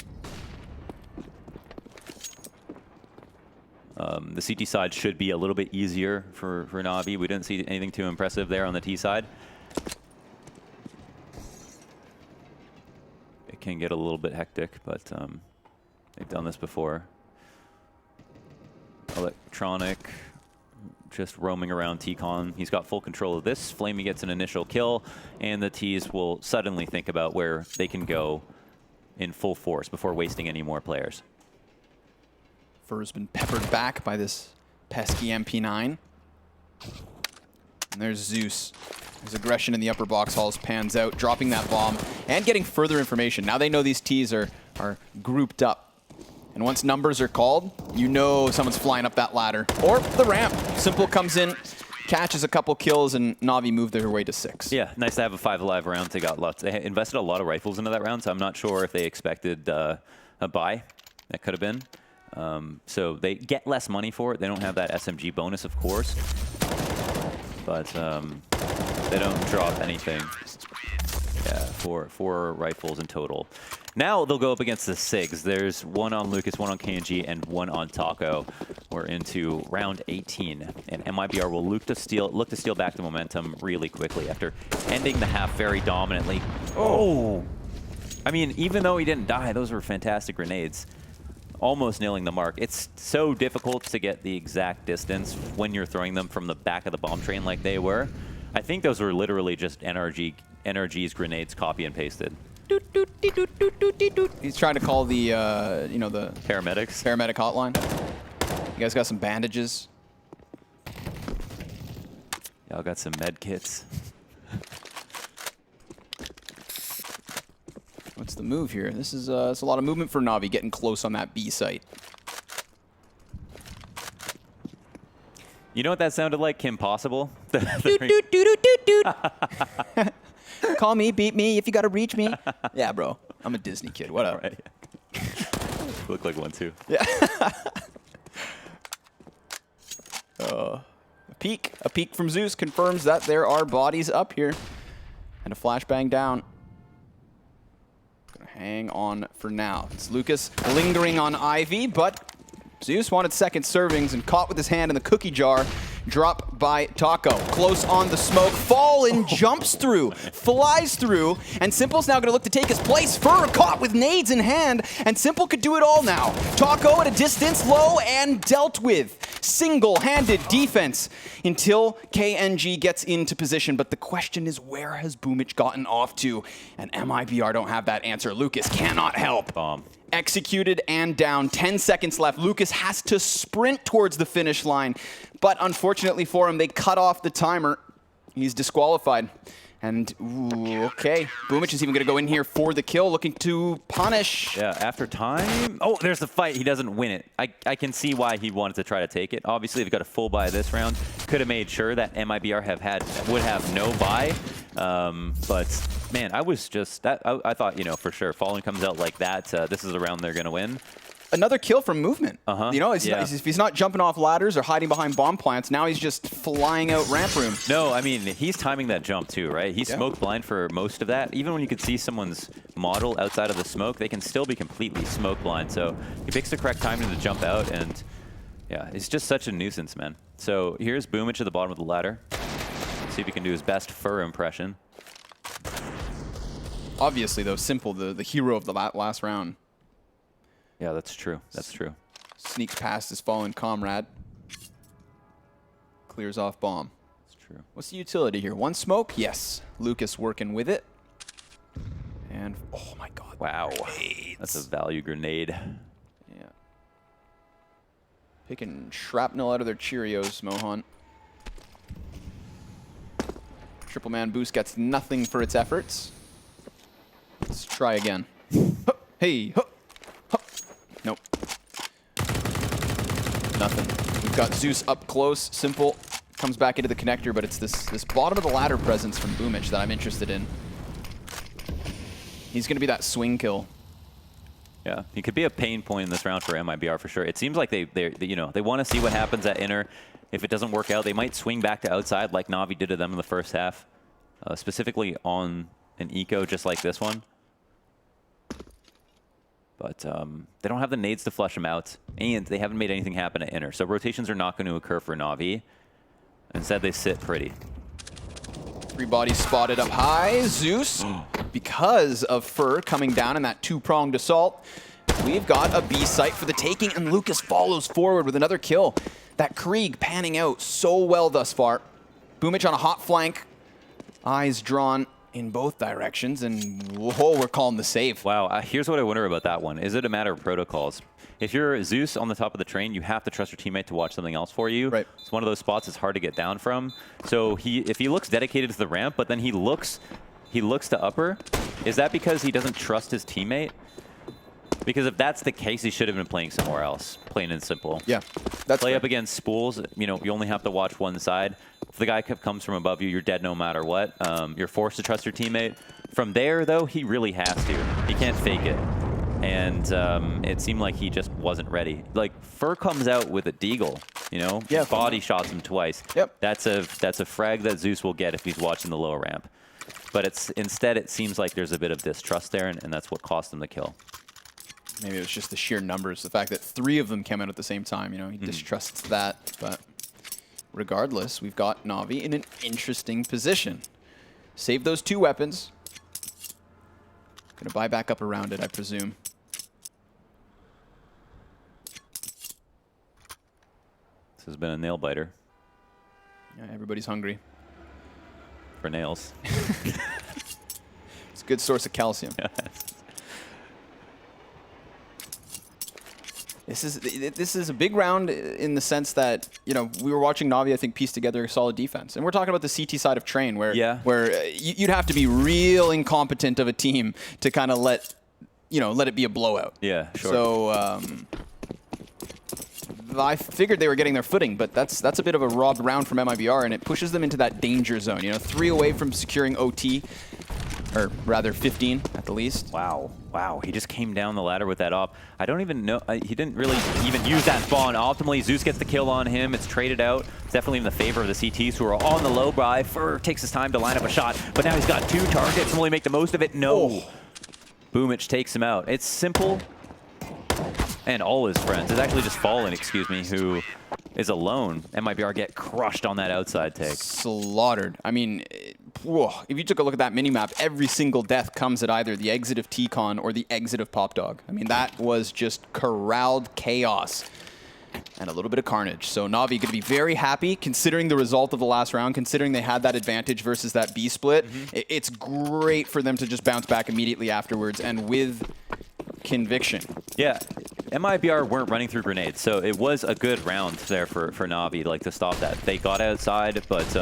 The CT side should be a little bit easier for Navi. We didn't see anything too impressive there on the T side. It can get a little bit hectic, but they've done this before. Electronic. Just roaming around T-Con. He's got full control of this. Flamey gets an initial kill, and the T's will suddenly think about where they can go in full force before wasting any more players.
Fur's been peppered back by this pesky MP9. And there's Zeus. His aggression in the upper box halls pans out, dropping that bomb and getting further information. Now they know these T's are grouped up. And once numbers are called, you know someone's flying up that ladder. Or the ramp. Simple comes in, catches a couple kills, and Navi move their way to 6.
Yeah, nice to have a 5 alive round. They got lots. They invested a lot of rifles into that round, so I'm not sure if they expected a buy. That could have been. So they get less money for it. They don't have that SMG bonus, of course, but they don't drop anything. Yeah, four rifles in total. Now they'll go up against the SIGs. There's one on Lucas, one on KNG, and one on Taco. We're into round 18, and MIBR will look to steal back the momentum really quickly after ending the half very dominantly. Oh! I mean, even though he didn't die, those were fantastic grenades. Almost nailing the mark. It's so difficult to get the exact distance when you're throwing them from the back of the bomb train like they were. I think those were literally just NRG's grenades copy and pasted.
He's trying to call the, you know, the
paramedics.
Paramedic hotline. You guys got some bandages?
Y'all got some med kits.
What's the move here? This is it's a lot of movement for Navi, getting close on that B site.
You know what that sounded like? Kim Possible?
Call me, beat me, if you gotta reach me. Yeah, bro. I'm a Disney kid. What up?
Right. Look like one too.
Yeah. A peek from Zeus confirms that there are bodies up here. And a flashbang down. Gonna hang on for now. It's Lucas lingering on Ivy, but Zeus wanted second servings and caught with his hand in the cookie jar. Drop by Taco. Close on the smoke. Fallen jumps through, flies through, and Simple's now going to look to take his place. Fur caught with nades in hand, and Simple could do it all now. Taco at a distance, low, and dealt with. Single-handed defense until KNG gets into position. But the question is, where has Boomich gotten off to? And MIBR don't have that answer. Lucas cannot help.
Bomb.
Executed and down. 10 seconds left. Lucas has to sprint towards the finish line. But unfortunately for him, they cut off the timer. He's disqualified. And, ooh, okay. Boomich is even going to go in here for the kill, looking to punish.
Yeah, after time. Oh, there's the fight. He doesn't win it. I can see why he wanted to try to take it. Obviously, they've got a full buy this round. Could have made sure that MIBR would have no buy. But, man, I thought, you know, for sure, Fallen comes out like that. This is a round they're going to win.
Another kill from movement. You know,
Yeah.
if he's not jumping off ladders or hiding behind bomb plants, now he's just flying out ramp room.
No, I mean, he's timing that jump too, right? He's smoke blind for most of that. Even when you could see someone's model outside of the smoke, they can still be completely smoke blind. So he picks the correct timing to jump out, and yeah, it's just such a nuisance, man. So here's Boomich at the bottom of the ladder. See if he can do his best Fur impression.
Obviously, though, Simple, the hero of the last round.
Yeah, that's true. That's true.
Sneaks past his fallen comrade. Clears off bomb.
That's true.
What's the utility here? One smoke? Yes. Lucas working with it. And, oh my god.
Wow.
Grenades.
That's a value grenade.
Yeah. Picking shrapnel out of their Cheerios, Mohan. Triple man boost gets nothing for its efforts. Let's try again. Hey. Nope. Nothing. We've got Zeus up close. Simple comes back into the connector, but it's this bottom of the ladder presence from Boomich that I'm interested in. He's going to be that swing kill.
Yeah, he could be a pain point in this round for MIBR for sure. It seems like they want to see what happens at inner. If it doesn't work out, they might swing back to outside like Navi did to them in the first half, specifically on an eco just like this one. But they don't have the nades to flush them out, and they haven't made anything happen at inner. So rotations are not going to occur for Navi. Instead, they sit pretty.
3 bodies spotted up high. Zeus, because of Fur coming down in that 2-pronged assault, we've got a B site for the taking, and Lucas follows forward with another kill. That Krieg panning out so well thus far. Boomich on a hot flank. Eyes drawn in both directions, and whoa, we're calling the save.
Wow, here's what I wonder about that one. Is it a matter of protocols? If you're Zeus on the top of the train, you have to trust your teammate to watch something else for you.
Right.
It's one of those spots it's hard to get down from. So if he looks dedicated to the ramp, but then he looks to upper, is that because he doesn't trust his teammate? Because if that's the case, he should have been playing somewhere else, plain and simple.
Yeah, that's
Play
fair.
up against spools, you know, you only have to watch one side. If the guy comes from above you, you're dead no matter what. You're forced to trust your teammate. From there, though, he really has to. He can't fake it. And it seemed like he just wasn't ready. Like, Fur comes out with a deagle, you know?
Yeah.
Body shots him twice.
Yep.
That's a frag that Zeus will get if he's watching the lower ramp. But instead, it seems like there's a bit of distrust there, and that's what cost him the kill.
Maybe it was just the sheer numbers, the fact that 3 of them came out at the same time. You know, he distrusts that. But regardless, we've got Navi in an interesting position. Save those 2 weapons. Gonna buy back up around it, I presume.
This has been a nail biter.
Yeah, everybody's hungry.
For nails.
It's a good source of calcium. This is a big round in the sense that, you know, we were watching Navi, I think, piece together a solid defense. And we're talking about the CT side of Train, where you'd have to be real incompetent of a team to kind of let it be a blowout.
Yeah, sure.
So I figured they were getting their footing, but that's a bit of a robbed round from MIBR, and it pushes them into that danger zone. You know, 3 away from securing OT, or rather 15 at the least.
Wow. Wow, he just came down the ladder with that op. I don't even know, he didn't really even use that spawn optimally. Zeus gets the kill on him, it's traded out. It's definitely in the favor of the CTs who are on the low buy. Fur takes his time to line up a shot, but now he's got 2 targets, will he make the most of it? No. Oh. Boomich takes him out. It's simple, and all his friends. It's actually just Fallen, excuse me, who is alone. MIBR get crushed on that outside take.
Slaughtered. I mean, whoa, if you took a look at that minimap, every single death comes at either the exit of T-Con or the exit of Pop Dog. I mean, that was just corralled chaos and a little bit of carnage. So Navi going to be very happy considering the result of the last round, considering they had that advantage versus that B split. It's great for them to just bounce back immediately afterwards and with conviction.
Yeah. MIBR weren't running through grenades, so it was a good round there for Navi, like, to stop that. They got outside, but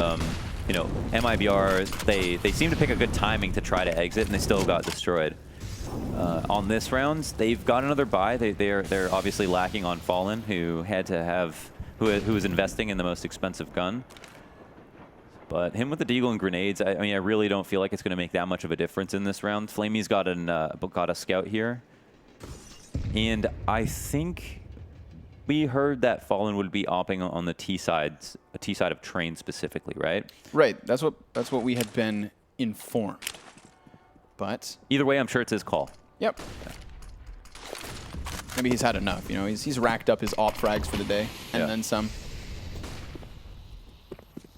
you know, MIBR, they seem to pick a good timing to try to exit, and they still got destroyed. On this round, they've got another buy. They're obviously lacking on Fallen, who was investing in the most expensive gun. But him with the deagle and grenades, I mean, I really don't feel like it's going to make that much of a difference in this round. Flamey's got a scout here. And I think we heard that Fallen would be opping on the T side of Train specifically, right?
Right. That's what we had been informed. But
either way, I'm sure it's his call.
Yep. Maybe he's had enough. You know, he's racked up his op frags for the day and then some.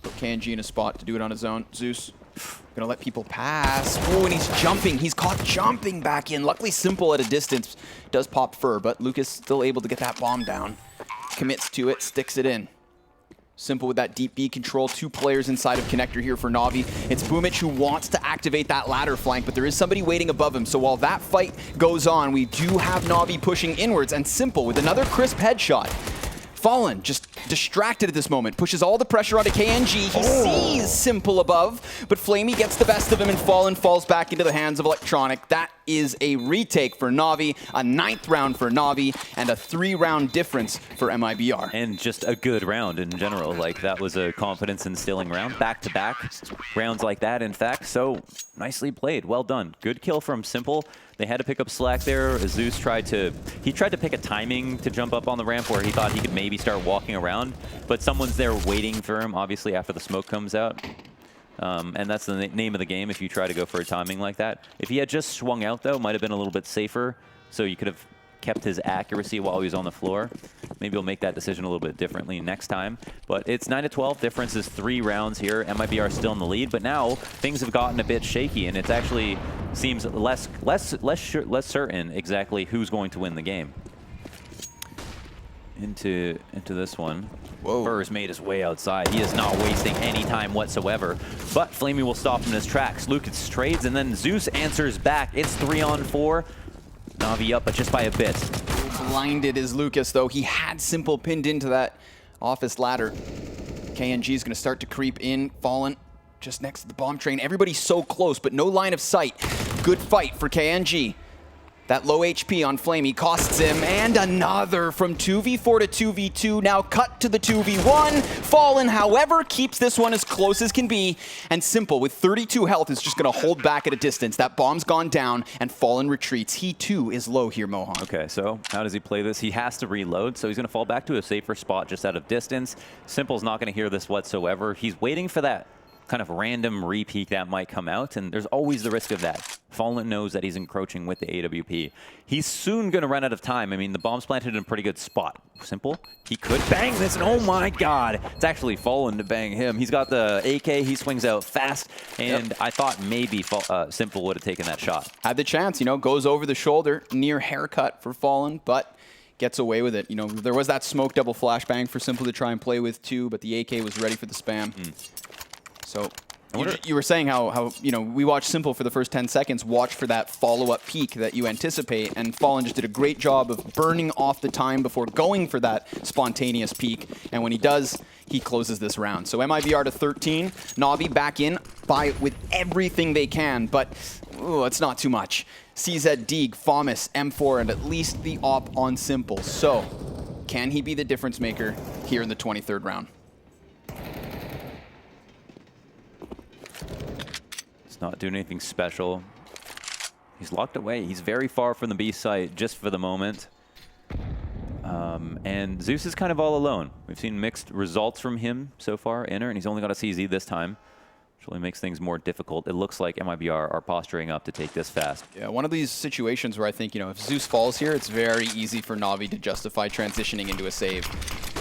Put KNG in a spot to do it on his own. Zeus gonna let people pass. Oh, and he's jumping. He's caught jumping back in. Luckily, Simple at a distance does pop Fur, but Lucas still able to get that bomb down. Commits to it, sticks it in. Simple with that deep B control. 2 players inside of connector here for Navi. It's Boomich who wants to activate that ladder flank, but there is somebody waiting above him. So while that fight goes on, we do have Navi pushing inwards, and Simple with another crisp headshot. Fallen, just distracted at this moment, pushes all the pressure onto KNG. He sees Simple above, but Flamey gets the best of him, and Fallen falls back into the hands of Electronic. That is a retake for Navi, a 9th round for Navi, and a 3-round difference for MIBR.
And just a good round in general. Like, that was a confidence-instilling round. Back-to-back rounds like that, in fact. So, nicely played. Well done. Good kill from Simple. They had to pick up slack there. Zeus tried to pick a timing to jump up on the ramp where he thought he could maybe start walking around, but someone's there waiting for him, obviously, after the smoke comes out. And that's the name of the game if you try to go for a timing like that. If he had just swung out, though, might have been a little bit safer, so you could have kept his accuracy while he was on the floor. Maybe he'll make that decision a little bit differently next time. But it's 9-12. Difference is 3 rounds here. MIBR still in the lead, but now things have gotten a bit shaky, and it actually seems less certain exactly who's going to win the game. Into this one.
Whoa.
Fur's made his way outside. He is not wasting any time whatsoever. But Flamey will stop him in his tracks. Lucas trades, and then Zeus answers back. It's 3-on-4. Navi up, but just by a bit.
Blinded is Lucas, though. He had Simple pinned into that office ladder. KNG is going to start to creep in. Fallen just next to the bomb train. Everybody's so close, but no line of sight. Good fight for KNG. That low HP on Flamey costs him, and another from 2v4 to 2v2, now cut to the 2v1. Fallen, however, keeps this one as close as can be, and Simple, with 32 health, is just gonna hold back at a distance. That bomb's gone down, and Fallen retreats. He too is low here, Mohan.
Okay, so how does he play this? He has to reload, so he's gonna fall back to a safer spot just out of distance. Simple's not gonna hear this whatsoever. He's waiting for that kind of random re-peek that might come out, and there's always the risk of that. Fallen knows that he's encroaching with the AWP. He's soon going to run out of time. I mean, the bomb's planted in a pretty good spot. Simple, he could bang this, and oh my god, it's actually Fallen to bang him. He's got the AK, he swings out fast, and I thought maybe Simple would have taken that shot.
Had the chance, you know, goes over the shoulder, near haircut for Fallen, but gets away with it. You know, there was that smoke double flashbang for Simple to try and play with too, but the AK was ready for the spam. So you were saying how you know, we watched Simple for the first 10 seconds, watch for that follow-up peak that you anticipate, and Fallen just did a great job of burning off the time before going for that spontaneous peak, and when he does, he closes this round. So MIBR to 13, Navi back in with everything they can, but it's not too much. CZ, Deeg, Fomus, M4, and at least the op on Simple. So can he be the difference maker here in the 23rd round?
Not doing anything special. He's locked away. He's very far from the B site just for the moment. And Zeus is kind of all alone. We've seen mixed results from him so far, Inner, and he's only got a CZ this time, which really makes things more difficult. It looks like MIBR are posturing up to take this fast. Yeah,
one of these situations where I think, you know, if Zeus falls here, it's very easy for Navi to justify transitioning into a save.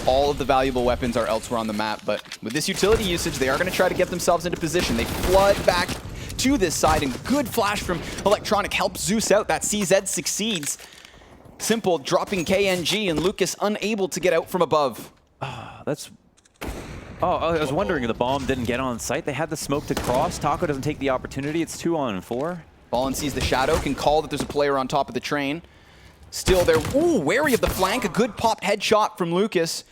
All of the valuable weapons are elsewhere on the map, but with this utility usage, they are going to try to get themselves into position. They flood back to this side, and good flash from Electronic helps Zeus out. That CZ succeeds. Simple dropping KNG, and Lucas unable to get out from above.
I was wondering if the bomb didn't get on site. They had the smoke to cross. Taco doesn't take the opportunity. It's 2-on-4.
Fallen sees the shadow, can call that there's a player on top of the train. Still there. Ooh, wary of the flank. A good pop headshot from Lucas.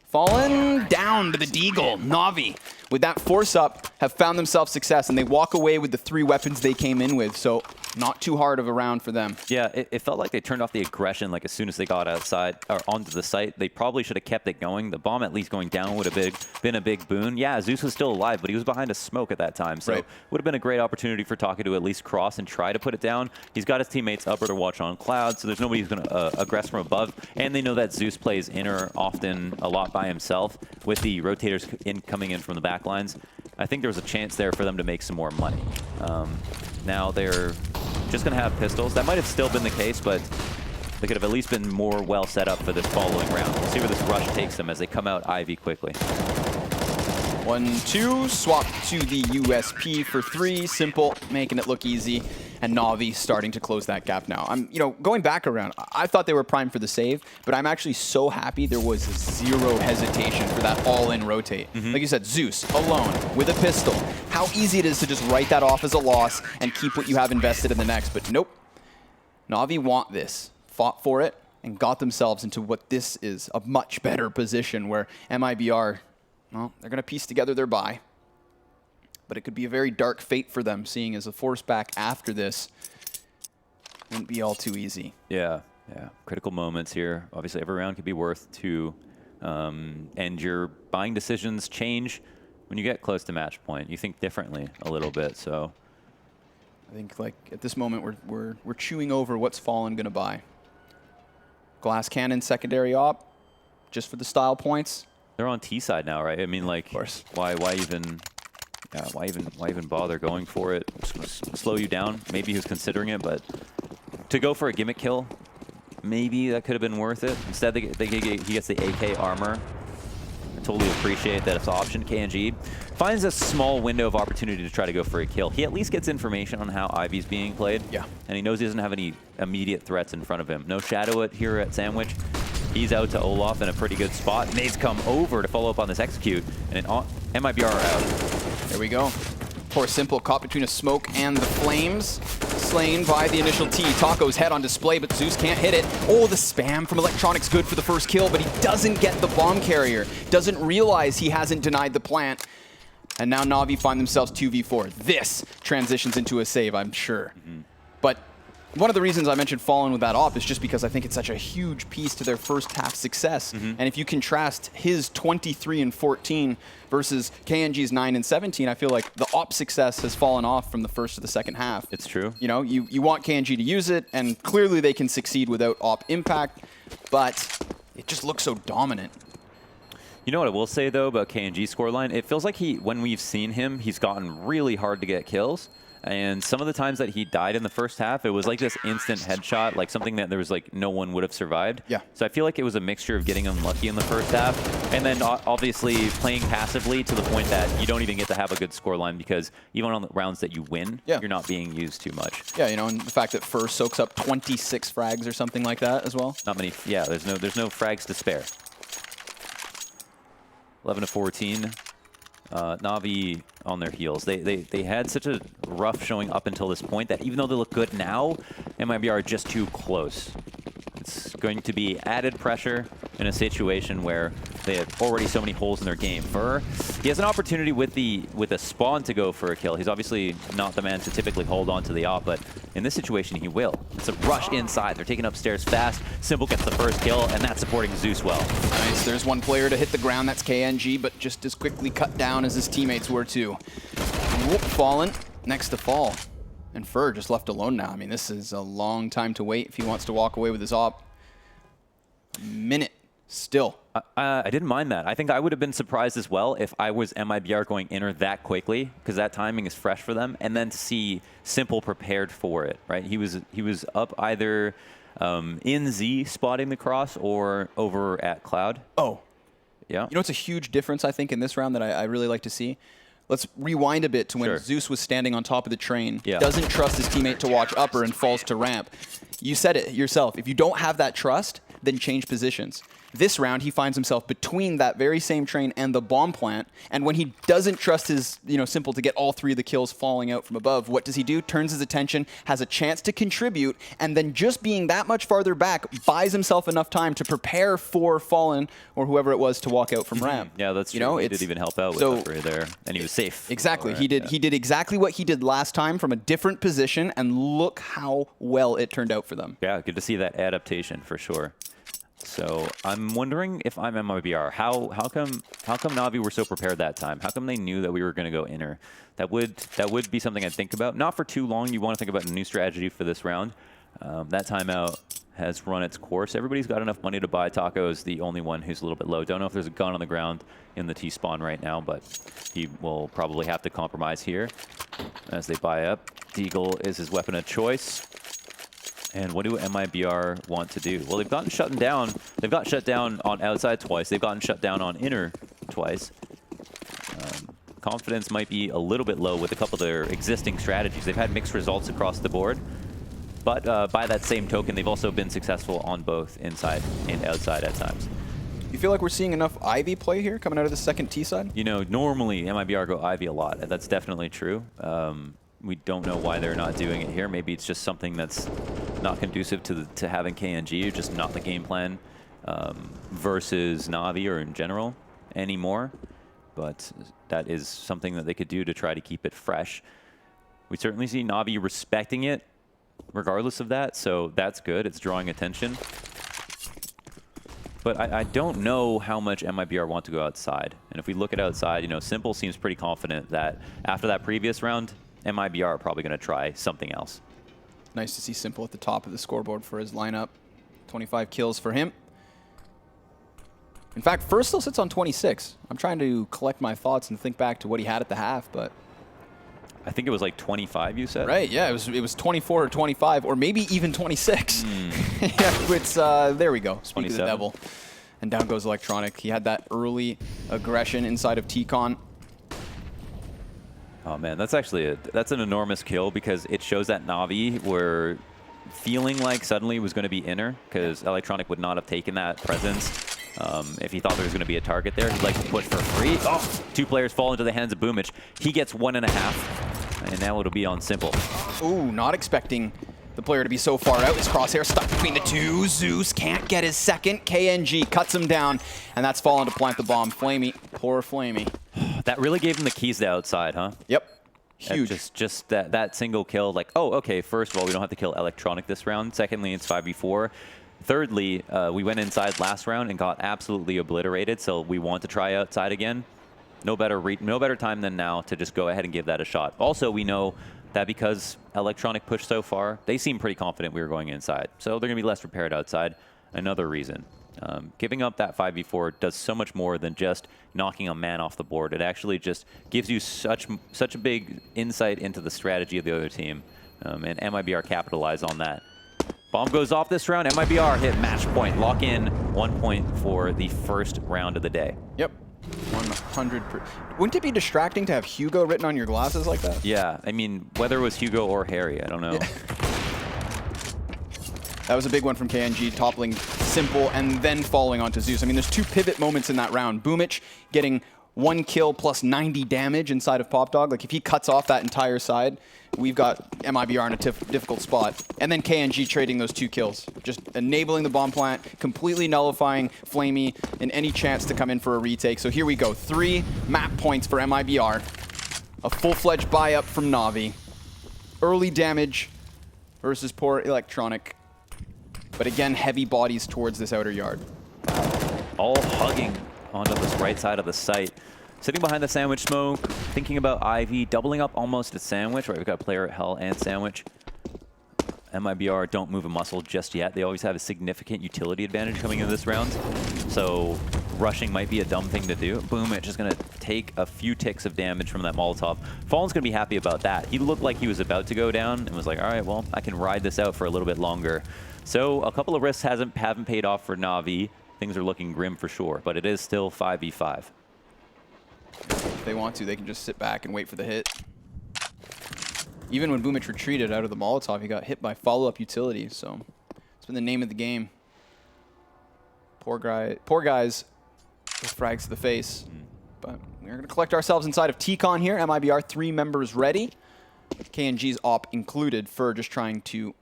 Fallen down to the Deagle. Navi, with that force up, have found themselves success, and they walk away with the 3 weapons they came in with, so not too hard of a round for them.
Yeah, it felt like they turned off the aggression like as soon as they got outside or onto the site. They probably should have kept it going. The bomb at least going down would have been a big boon. Yeah, Zeus was still alive, but he was behind a smoke at that time, so would have been a great opportunity for Taka to at least cross and try to put it down. He's got his teammates upper to watch on Cloud, so there's nobody who's going to aggress from above, and they know that Zeus plays Inner often a lot by himself with the rotators coming in from the back lines. I think there was a chance there for them to make some more money. Now they're just going to have pistols. That might have still been the case, but they could have at least been more well set up for this following round. We'll see where this rush takes them as they come out Ivy quickly.
1-2, swap to the USP for 3. Simple, making it look easy, and Navi starting to close that gap now. You know, going back around, I thought they were primed for the save, but I'm actually so happy there was 0 hesitation for that all-in rotate. Like you said, Zeus, alone, with a pistol. How easy it is to just write that off as a loss and keep what you have invested in the next, but nope. Navi want this, fought for it, and got themselves into what this is, a much better position where MIBR, well, they're going to piece together their buy. But it could be a very dark fate for them, seeing as a force back after this wouldn't be all too easy.
Yeah. Critical moments here. Obviously, every round could be worth 2. And your buying decisions change when you get close to match point. You think differently a little bit, so.
I think, like, at this moment, we're chewing over what's Fallen going to buy. Glass cannon, secondary op, just for the style points.
They're on T side now, right? I mean, like,
of course.
Why even bother going for it? Slow you down. Maybe he was considering it, but to go for a gimmick kill, maybe that could have been worth it. Instead, he gets the AK armor. I totally appreciate that it's option. KNG finds a small window of opportunity to try to go for a kill. He at least gets information on how Ivy's being played. Yeah. And he knows he doesn't have any immediate threats in front of him. No shadow here at Sandwich. He's out to Olaf in a pretty good spot. Nades come over to follow up on this execute, and MIBR are out.
There we go. Poor Simple caught between a smoke and the flames. Slain by the initial T. Taco's head on display, but Zeus can't hit it. Oh, the spam from Electronic's good for the first kill, but he doesn't get the bomb carrier. Doesn't realize he hasn't denied the plant. And now Navi find themselves 2v4. This transitions into a save, I'm sure. But One of the reasons I mentioned Fallen with that op is just because I think it's such a huge piece to their first half success. And if you contrast his 23 and 14 versus KNG's 9 and 17, I feel like the op success has fallen off from the first to the second half.
It's true.
You know, you want KNG to use it, and clearly they can succeed without op impact, but it just looks so dominant.
You know what I will say, though, about KNG's scoreline? It feels like when we've seen him, he's gotten really hard to get kills. And some of the times that he died in the first half, it was like this instant headshot, like something that there was like no one would have survived.
Yeah.
So I feel like it was a mixture of getting unlucky in the first half, and then obviously playing passively to the point that you don't even get to have a good scoreline because even on the rounds that you win, you're not being used too much.
Yeah, you know, and the fact that Fur soaks up 26 frags or something like that as well.
Not many. Yeah, there's no frags to spare. 11 to 14. Navi on their heels. They had such a rough showing up until this point that even though they look good now, MIBR are just too close. It's going to be added pressure in a situation where they have already so many holes in their game. Fur, he has an opportunity with a spawn to go for a kill. He's obviously not the man to typically hold on to the op, but in this situation he will. It's a rush inside. They're taking upstairs fast. Simple gets the first kill, and that's supporting Zeus well.
Nice. There's one player to hit the ground. That's KNG, but just as quickly cut down as his teammates were too. Whoop, Fallen next to fall. And Fur just left alone now. I mean, this is a long time to wait if he wants to walk away with his op. A minute still.
I didn't mind that. I think I would have been surprised as well if I was MIBR going inner that quickly, because that timing is fresh for them, and then to see Simple prepared for it, right? He was up either in Z spotting the cross or over at Cloud.
Oh.
Yeah.
You know, it's a huge difference, I think, in this round that I really like to see. Let's rewind a bit to when Zeus was standing on top of the train, doesn't trust his teammate to watch upper and falls to ramp. You said it yourself. If you don't have that trust, then change positions. This round, he finds himself between that very same train and the bomb plant, and when he doesn't trust his, Simple to get all three of the kills falling out from above, what does he do? Turns his attention, has a chance to contribute, and then just being that much farther back buys himself enough time to prepare for Fallen or whoever it was to walk out from ramp.
Yeah, that's true. He did even help out with upper there, and he was safe.
Exactly. He did exactly what he did last time from a different position, and look how well it turned out for them.
Yeah, good to see that adaptation for sure. So I'm wondering if I'm MIBR, how come Navi were so prepared that time? How come they knew that we were going to go inner? That would be something I'd think about. Not for too long. You want to think about a new strategy for this round. That timeout has run its course. Everybody's got enough money to buy. Taco is the only one who's a little bit low. Don't know if there's a gun on the ground in the T-spawn right now, but he will probably have to compromise here as they buy up. Deagle is his weapon of choice. And what do MIBR want to do? Well, they've gotten shut down. They've got shut down on outside twice. They've gotten shut down on inner twice. Confidence might be a little bit low with a couple of their existing strategies. They've had mixed results across the board. But by that same token, they've also been successful on both inside and outside at times.
You feel like we're seeing enough Ivy play here coming out of the second T side?
You know, normally MIBR go Ivy a lot. That's definitely true. We don't know why they're not doing it here. Maybe it's just something that's not conducive to having KNG, just not the game plan versus Navi or in general anymore. But that is something that they could do to try to keep it fresh. We certainly see Navi respecting it regardless of that, so that's good. It's drawing attention. But I don't know how much MIBR want to go outside. And if we look at outside, Simple seems pretty confident that after that previous round, MIBR are probably going to try something else.
Nice to see Simple at the top of the scoreboard for his lineup. 25 kills for him. In fact, First still sits on 26. I'm trying to collect my thoughts and think back to what he had at the half, but...
I think it was like 25, you said?
Right, yeah, it was 24 or 25, or maybe even 26. Yeah, it's, there we go, speak of the devil. And down goes Electronic. He had that early aggression inside of T-Con.
Oh man, that's actually that's an enormous kill because it shows that Navi were feeling like suddenly it was going to be inner because Electronic would not have taken that presence if he thought there was going to be a target there. He'd like to push for free. Oh, two players fall into the hands of Boomich. He gets 1.5, and now it'll be on Simple.
Ooh, not expecting the player to be so far out. His crosshair stuck between the two. Zeus can't get his second. KNG cuts him down, and that's fallen to plant the bomb. Flamey, poor Flamey.
That really gave him the keys to outside, huh?
Yep. Huge.
Just that single kill, like, oh, okay, first of all, we don't have to kill Electronic this round. Secondly, it's 5v4. Thirdly, we went inside last round and got absolutely obliterated, so we want to try outside again. No better time than now to just go ahead and give that a shot. Also, we know that because Electronic pushed so far, they seem pretty confident we were going inside. So they're going to be less prepared outside. Another reason. Giving up that 5v4 does so much more than just knocking a man off the board. It actually just gives you such a big insight into the strategy of the other team. And MIBR capitalized on that. Bomb goes off this round. MIBR hit match point. Lock in 1 point for the first round of the day.
Yep. 100%. Wouldn't it be distracting to have Hugo written on your glasses like that?
Yeah. I mean, whether it was Hugo or Harry, I don't know.
Yeah. That was a big one from KNG, toppling Simple and then falling onto Zeus. I mean, there's 2 pivot moments in that round. Boomich getting 1 kill plus 90 damage inside of Popdog. Like, if he cuts off that entire side, we've got MIBR in a difficult spot. And then KNG trading those 2 kills. Just enabling the bomb plant, completely nullifying Flamey in any chance to come in for a retake. So here we go. 3 map points for MIBR. A full-fledged buy-up from Navi. Early damage versus poor Electronic. But again, heavy bodies towards this outer yard.
All hugging onto this right side of the site. Sitting behind the sandwich smoke, thinking about Ivy, doubling up almost at sandwich. Right, we've got player at Hell and sandwich. MIBR don't move a muscle just yet. They always have a significant utility advantage coming into this round. So rushing might be a dumb thing to do. Boom, it's just going to take a few ticks of damage from that Molotov. Fallen's going to be happy about that. He looked like he was about to go down and was like, all right, well, I can ride this out for a little bit longer. So a couple of risks haven't paid off for Navi. Things are looking grim for sure, but it is still 5v5.
If they want to, they can just sit back and wait for the hit. Even when Boomich retreated out of the Molotov, he got hit by follow-up utility, so it's been the name of the game. Poor guys with frags to the face. But we're going to collect ourselves inside of T-Con here. MIBR, 3 members ready. KNG's op included. Fur just trying to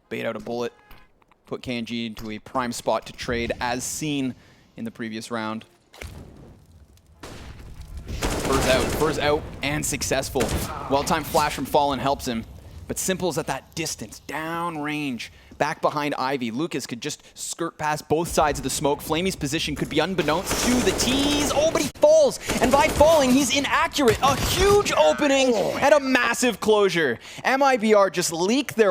bait out a bullet. Put KNG into a prime spot to trade, as seen in the previous round. Fur's out and successful. Well-timed flash from Fallen helps him, but Simple's at that distance, down range, back behind Ivy. Lucas could just skirt past both sides of the smoke. Flamey's position could be unbeknownst to the T's. Oh, but he falls, and by falling, he's inaccurate. A huge opening and a massive closure. MIBR just leaked their